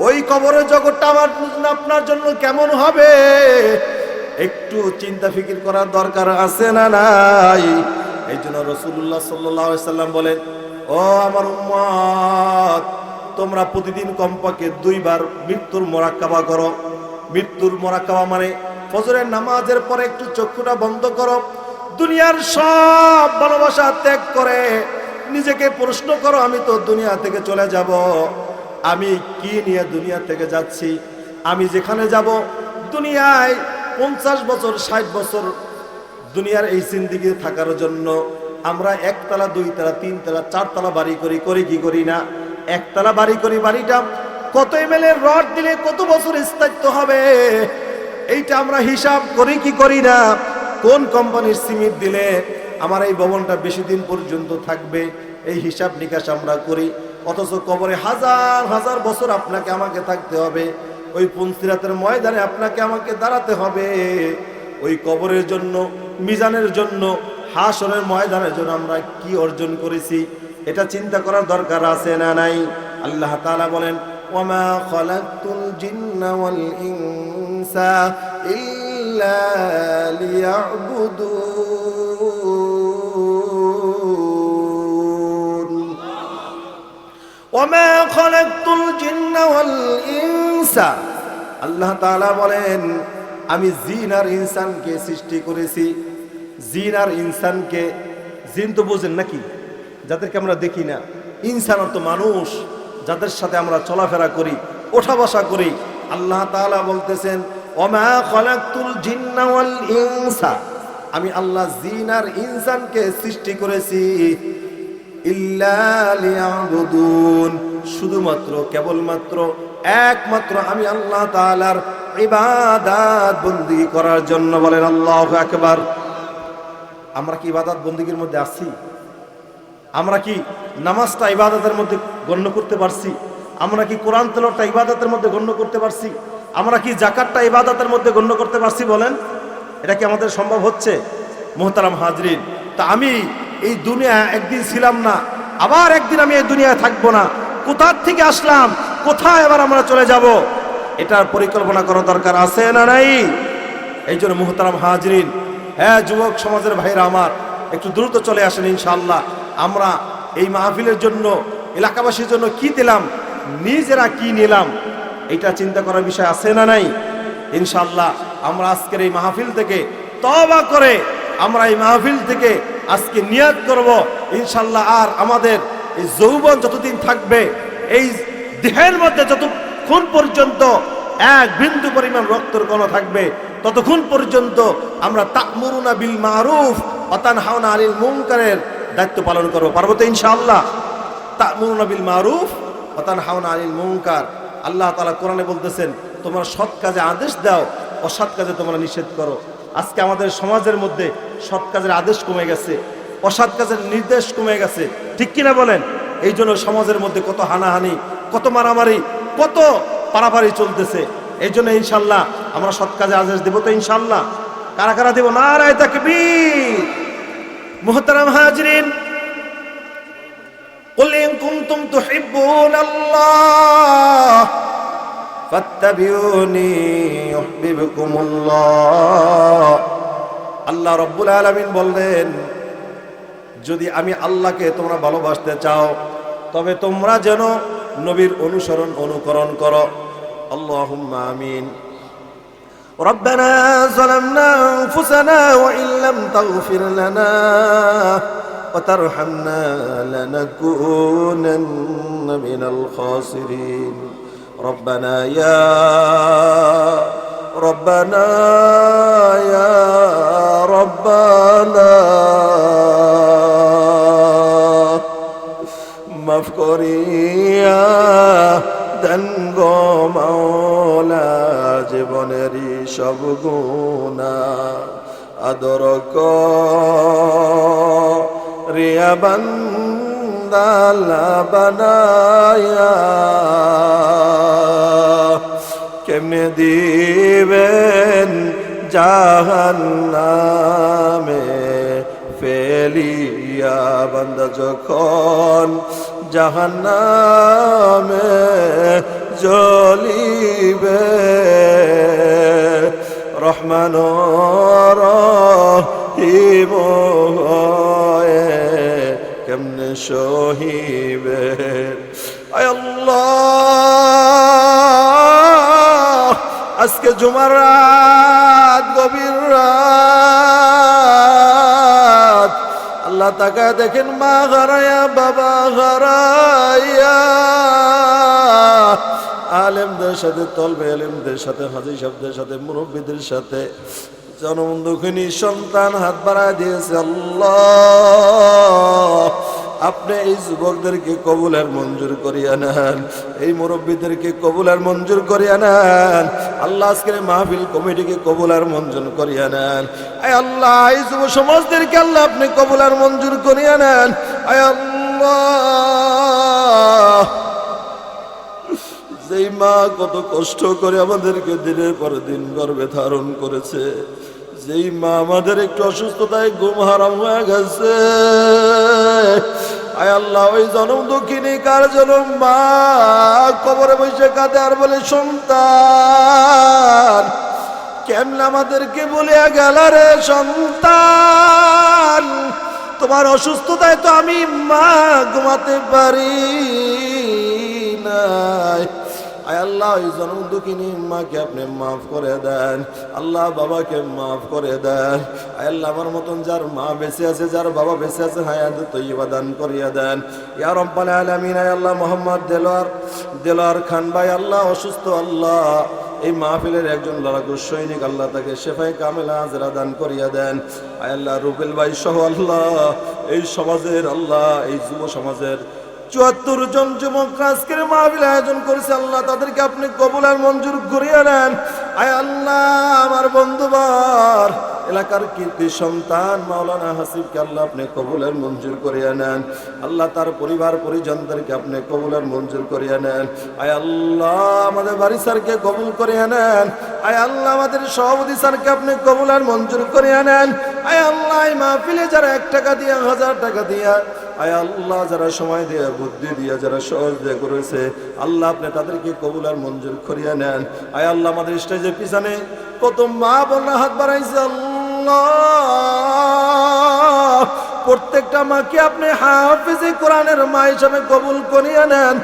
[SPEAKER 1] ওই কবরের জগৎটা আমার আপনার জন্য কেমন হবে? একটু চিন্তা ফিকির করার দরকার আছে না নাই? এই জন্য রাসূলুল্লাহ সাল্লাল্লাহু আলাইহি সাল্লাম বলেন, ও আমার উম্মত, তোমরা প্রতিদিন কমপক্ষে 2 বার মৃত্যুর মোরাক্কাবা করো। মৃত্যুর মোরাক্কাবা মানে ফজরের নামাজের পরে একটু চক্ষুটা বন্ধ করো, দুনিয়ার সব ভালোবাসা ত্যাগ করে নিজেকে প্রশ্ন করো, আমি তো দুনিয়া থেকে চলে যাব, আমি কি নিয়ে দুনিয়া থেকে যাচ্ছি? আমি যেখানে যাব, দুনিয়ায় 50 বছর 60 বছর দুনিয়ার এই জিন্দেগি থাকার জন্য আমরা 1 তলা 2 তলা 3 তলা 4 তলা বাড়ি করি কি করি না? 1 তলা বাড়ি করি, বাড়িটা কত এমএলের রড দিলে কত বছর স্থায়িত্ব হবে, এইটা আমরা হিসাব করি কি করি না? কোন কোম্পানির সিমেন্ট দিলে আমার এই ভবনটা বেশি দিন পর্যন্ত থাকবে, এই হিসাব নিকাশ আমরা করি। অথচ কবরে হাজার হাজার বছর আপনাকে আমাকে থাকতে হবে, ওই পুনসিরাতের ময়দানে আপনাকে আমাকে দাঁড়াতে হবে। ওই কবরের জন্য, মিজানের জন্য, হাসরের ময়দানের জন্য আমরা কি অর্জন করেছি, এটা চিন্তা করার দরকার আছে না নাই? আল্লাহ তাআলা বলেন, ওয়ামা খালাকতুল জিন্না ওয়াল ইনসা ইল্লা লিয়াবুদুন। ওয়ামা খালাকতুল জিন্না ওয়াল ইনসা, আল্লাহ তাআলা বলেন, আমি জিন আর ইনসানকে সৃষ্টি করেছি। জিন আর ইনসানকে, জিন তো বোঝেন নাকি, যাদেরকে আমরা দেখি না। ইনসান অর্থ মানুষ, যাদের সাথে আমরা চলাফেরা করি, ওঠা বসা করি। আল্লাহ তাআলা বলতেছেন, ওমা খালাকতুল জিন্না ওয়াল ইনসা, আমি আল্লাহ জিন আর ইনসানকে সৃষ্টি করেছি ইল্লা লিয়াবুদুন, শুধুমাত্র কেবলমাত্র একমাত্র আমি আল্লাহ তাআলার ইবাদত বন্দেগী করার জন্য। বলেন আল্লাহু আকবার। আমরা কি ইবাদত বন্দেগীর মধ্যে আছি? আমরা কি নামাজটা ইবাদতের মধ্যে গণ্য করতে পারছি? আমরা কি কোরআন তেলাওয়াতটা ইবাদতের মধ্যে গণ্য করতে পারছি? আমরা কি যাকাতটা ইবাদতের মধ্যে গণ্য করতে পারছি? বলেন, এটা কি আমাদের সম্ভব হচ্ছে? মুহতারাম হাজরিন, তা আমি এই দুনিয়া একদিন ছিলাম না, আবার একদিন আমি এই দুনিয়ায় থাকবো না। কোথা থেকে আসলাম, কোথায় এবার আমরা চলে যাব, এটার পরিকল্পনা করা দরকার আছে না নাই? এই জন্য মুহতারাম হাজরিন, হ্যাঁ যুবক সমাজের ভাইরা আমার, একটু দ্রুত চলে আসেন ইনশাআল্লাহ। আমরা এই মাহফিলের জন্য, এলাকাবাসীর জন্য কি দিলাম, নিজেরা কি নিলাম, এটা চিন্তা করার বিষয় আছে না নাই? ইনশাআল্লাহ আমরা আজকের এই মাহফিল থেকে তওবা করে আমরা এই মাহফিল থেকে আজকে নিয়াত করব, ইনশাআল্লাহ আর আমাদের এই যৌবন যতদিন থাকবে, এই দেহের মধ্যে যতক্ষণ পর্যন্ত এক বিন্দু পরিমাণ রক্তের কণা থাকবে, ততক্ষণ পর্যন্ত আমরা তা'মুরুনা বিল মারুফ ওয়া তানহাউনা আনিল মুনকারের দায়িত্ব পালন করব। পারবো তো ইনশাআল্লাহ? তা'মুরুনা বিল মারুফ ওয়া তানহাউনা আনিল মুনকার। আল্লাহ তাআলা কোরআনে বলতেছেন, তোমরা সৎ কাজে আদেশ দাও, অসৎ কাজে তোমরা নিষেধ করো। আজকে আমাদের সমাজের মধ্যে সৎ কাজের আদেশ কমে গেছে, অসৎ কাজের নির্দেশ কমে গেছে, ঠিক কিনা বলেন? এই জন্য সমাজের মধ্যে কত হানাহানি, কত মারামারি, কত পারাপারি চলতেছে। এই জন্য ইনশাআল্লাহ আমরা সৎ কাজে আদেশ দেব তো ইনশাআল্লাহ। কারা কারা দেব? নারায়ে তাকবীর। মুহতারাম হাজিরিন, কুল ইন কুনতুম তুহিব্বুনাল্লাহ ফাত্তাবিউনি ইউহিব্বুকুমুল্লাহ। আল্লাহ রাব্বুল আলামিন বললেন, যদি আমি আল্লাহকে তোমরা ভালোবাসতে চাও তবে তোমরা যেন নবীর অনুকরণ করো। আল্লাহুম্মা আমিন। রব্বানা যালামনা আনফুসানা ওয়া ইন লাম তাগফির লানা ওয়া তারহামনা লানাকুনান্না মিনাল খাসিরিন। রব্বানা ইয়া রব্বানা মাফ করিয়া দেন গো মাওলা জীবনেরই সব গুনাহ আদর করিয়া বান্দালা বানায়া কেমনে দিবেন জাহান্নামে ফেলিয়া বান্দা যখন জাহান্নামে জ্বলিবে রহমান রহিম কেমনে সহিবে। আয় আল্লাহ, আজকে জুমার রাত, গভীর রাত, আল্লাহ তাকায় দেখেন মা হারায়া, বাবা হারায়া, আলেমদের সাথে, তলবে আলেমদের সাথে, হাজী সাহেবদের সাথে, মুরব্বীদের সাথে জনম দুঃখিনী সন্তান হাত বাড়ায় দিয়েছে। আল্লাহ, আপনি এই যুবকদেরকে কবুলের মঞ্জুর করিয়া নেন, এই মুরব্বীদেরকে কবুলের মঞ্জুর করিয়া নেন। আল্লাহ আজকের মাহফিল কমিটিকে কবুলের মঞ্জুর করিয়া নেন। আয় আল্লাহ, এই যুব সমাজদেরকে আল্লাহ আপনি কবুলের মঞ্জুর করিয়া নেন। আয় আল্লাহ, যেই মা কত কষ্ট করে আমাদেরকে দিনের পর দিন গর্ভে ধারণ করেছে, যেই মা আমাদের একটু অসুস্থতায় ঘুম হারাম হয়ে গেছে, আয় আল্লাহ ওই জনম দুঃখিনী কার জনম মা কবরে বসে কাঁদে আর বলে, সন্তান কেমন আমাদেরকে বলিয়া গেল রে সন্তান, তোমার অসুস্থতায় তো আমি মা ঘুমাতে পারি নাই। আয় আল্লাহ, ওই জনম দুঃখিনী মাকে আপনি মাফ করে দেন। আল্লাহ বাবাকে মাফ করে দেন। আয় আল্লাহ, আমার মতন যার মা বেঁচে আছে, যার বাবা বেঁচে আছে, হায়াত তৈয়বা দান করিয়া দেন ইয়া রাব্বাল আলামিন। আয় আল্লাহ, মোহাম্মদ দেলোয়ার খান ভাই আল্লাহ অসুস্থ, আল্লাহ এই মাহফিলের একজন লড়াকু সৈনিক, আল্লাহ তাকে শেফায়ে কামেলা আজরা দান করিয়া দেন। আয় আল্লাহ, রুবেল ভাই সহ আল্লাহ এই সমাজের, আল্লাহ এই যুব সমাজের ৭৪ জন যুবক আজকের মাহফিল আয়োজন করেছে, আল্লাহ তাদেরকে আপনি কবুল আর মঞ্জুর করিয়া নেন। আয় আল্লাহ, আমার বন্ধুবার এলাকার কীর্তি সন্তান মাওলানা হাসিবকে আল্লাহ আপনি কবুল আর মঞ্জুর করিয়া নেন। আল্লাহ তার পরিবার পরিজনদেরকে আপনি কবুল আর মঞ্জুর করিয়া নেন। আয় আল্লাহ, আমাদের বাড়ি স্যারকে কবুল করিয়া নেন। আয় আল্লাহ, আমাদের সভাপতি স্যারকে আপনি কবুল আর মঞ্জুর করিয়া নেন। আয় আল্লাহ, এই মাহফিলে যারা ১ টাকা দিয়া, ১০০০ টাকা দিয়া, আয় আল্লাহ যারা সময় দিয়া, বুদ্ধি দিয়া, যারা সহজ দিয়ে করেছে, আল্লাহ আপনি তাদেরকে কবুল আর মঞ্জুর করিয়া নেন। আয় আল্লাহ, আমাদের স্টেজের পিছনে কত মা বোনরা হাত বাড়াইছে, আল্লাহ প্রত্যেকটা মাকে আপনি হাফেজে কোরআনের মা হিসাবে কবুল করিয়ে নেন,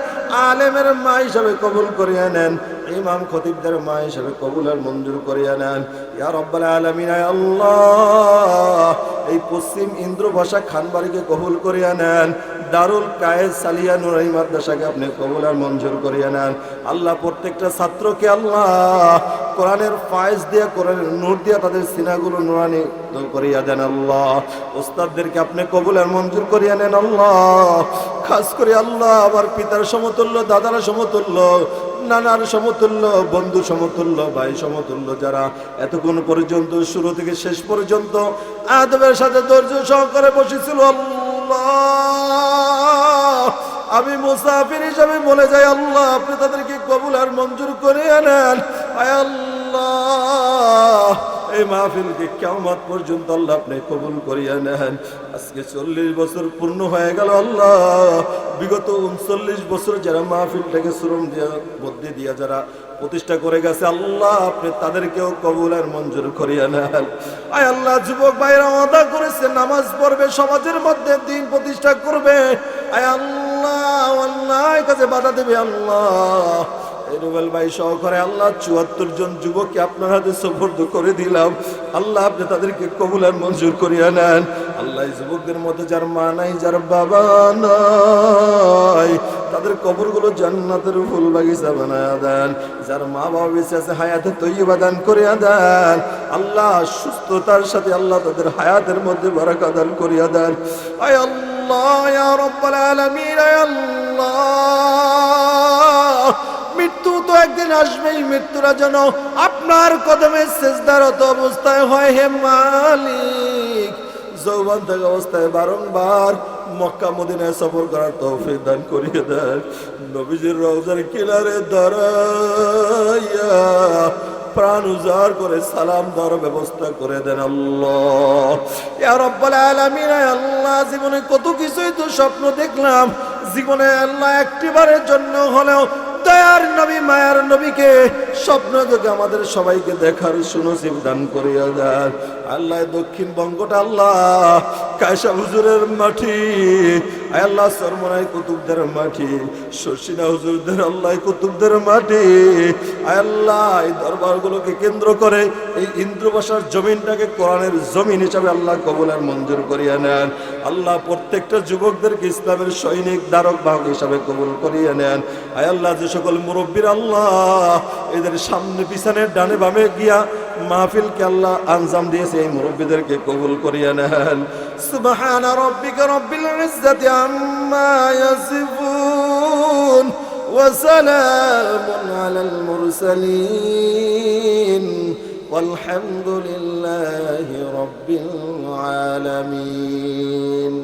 [SPEAKER 1] আলেমের মা হিসাবে কবুল করিয়ে নেন, ইমাম খতিবদের মা হিসাবে কবুল আর মঞ্জুর করিয়ে নেন ইয়া রাব্বাল আলামিন। আল্লাহ এই পশ্চিম ইন্দ্রভাষা খানবাড়িকে কবুল করিয়ে নেন, দারুল কায়েদ সালিয়া নুরানি মাদ্রাসাকে আপনি কবুল আর মঞ্জুর করিয়ে নেন। আল্লাহ প্রত্যেকটা ছাত্রকে আল্লাহ কোরআনের ফায়েজ দিয়ে, কোরআনের নূর দিয়ে তাদের সিনাগুলো নুরানি করিয়া দেন। আল্লাহ ওস্তাদদেরকে আপনি কবুল আর মঞ্জুর করিয়া নেন। আল্লাহ খাস করে আল্লাহ আমার পিতার সমতুল্য, দাদার সমতুল্য, নানার সমতুল্য, বন্ধু সমতুল্য, ভাই সমতুল্য যারা এতক্ষণ পর্যন্ত শুরু থেকে শেষ পর্যন্ত আদবের সাথে ধৈর্য সহকারে বসেছিল, আল্লাহ আমি মুসাফির হিসাবে বলে যাই, আল্লাহ আপনি তাদেরকে কবুল আর মঞ্জুর করে নেন। আয় আল্লাহ এই মাহফিলকে কিয়ামত পর্যন্ত আল্লাহ আপনি কবুল করিয়া নেন। আজকে 40 বছর পূর্ণ হয়ে গেল আল্লাহ। বিগত 39 বছর যারা মাহফিলটাকে শ্রম দিয়া, বুদ্ধি দিয়া যারা প্রতিষ্ঠা করে গেছে, আল্লাহ আপনি তাদেরকেও কবুল আর মঞ্জুর করিয়া নেন। আয় আল্লাহ যুবক ভাইরা ওয়াদা করেছে নামাজ পড়বে, সমাজের মধ্যে দিন প্রতিষ্ঠা করবে। আয় আল্লাহ অন্যায় কাজে বাধা দেবে। আল্লাহ রুবেল ভাই সহকারে আল্লাহ 74 জন যুবককে আপনার হাতে সুপর্দ করে দিলাম, আল্লাহ আপনি তাদেরকে কবুল আর মঞ্জুর করিয়া নেন। আল্লাহ এই যুবকদের মধ্যে যার মা নাই, যার বাবা নাই, তাদের কবরগুলো জান্নাতের ফুল বাগিচা বানায়া দেন। যার মা বাবা বেঁচে আছে হায়াতে তৈয়বা দান করিয়া দেন। আল্লাহ সুস্থতার সাথে আল্লাহ তাদের হায়াতের মধ্যে বারাকা দান করিয়া দেন। আয় আল্লাহ ইয়া রাব্বাল আলামিন, আয় আল্লাহ মৃত্যু তো একদিন আসবেই, মৃত্যুরা যেন আপনার কদমে সেজদারত অবস্থায় হয়। হে মালিক যৌবন থাকা অবস্থায় বারংবার মক্কা মদিনায় সফর করার তৌফিক দান করিয়ে দেন। নবীজির রওজার কিনারে দাঁড়াইয়া প্রাণ উজাড় করে সালাম দেওয়ার ব্যবস্থা করে দেন। আল্লাহ ইয়া রাব্বাল আলামিন, আল্লাহ জীবনে কত কিছুই তো স্বপ্ন দেখলাম, জীবনে আল্লাহ একটিবারের জন্য হলেও দয়ার নবী মায়ার নবীকে স্বপ্ন দেখে আমাদের সবাইকে দেখার সুনসিব দান করিয়া দেন। আল্লাহ দক্ষিণবঙ্গটা আল্লাহ কায়সা হুজুরের মাটি, আল্লাহ সরমনাই কুতুবদের মাটি, শর্ষিনা হুজুরদের আল্লাহ কুতুবদের মাটি, আল্লাহ এই দরবারগুলোকে কেন্দ্র করে এই ইন্দ্রভাষার জমিনটাকে কোরআনের জমিন হিসাবে আল্লাহ কবুল আর মঞ্জুর করিয়া নেন। আল্লাহ প্রত্যেকটা যুবকদেরকে ইসলামের সৈনিক ধারক বাহক হিসাবে কবুল করিয়া নেন। আয় আল্লাহ যে সকল মুরব্বীর আল্লাহ এদের সামনে পিছনে ডানে বামে গিয়া মাহফিলকে আল্লাহ আঞ্জাম দিয়েছে, এই মুরব্বীদেরকে কবুল করিয়া নেন। সুবহান রাব্বিকা রাব্বিল ইজ্জাতি আম্মা ইয়াসিফুন ওয়া সালামুন আলাল মুরসালিন ওয়ালহামদুলিল্লাহি রাব্বিল আলামিন।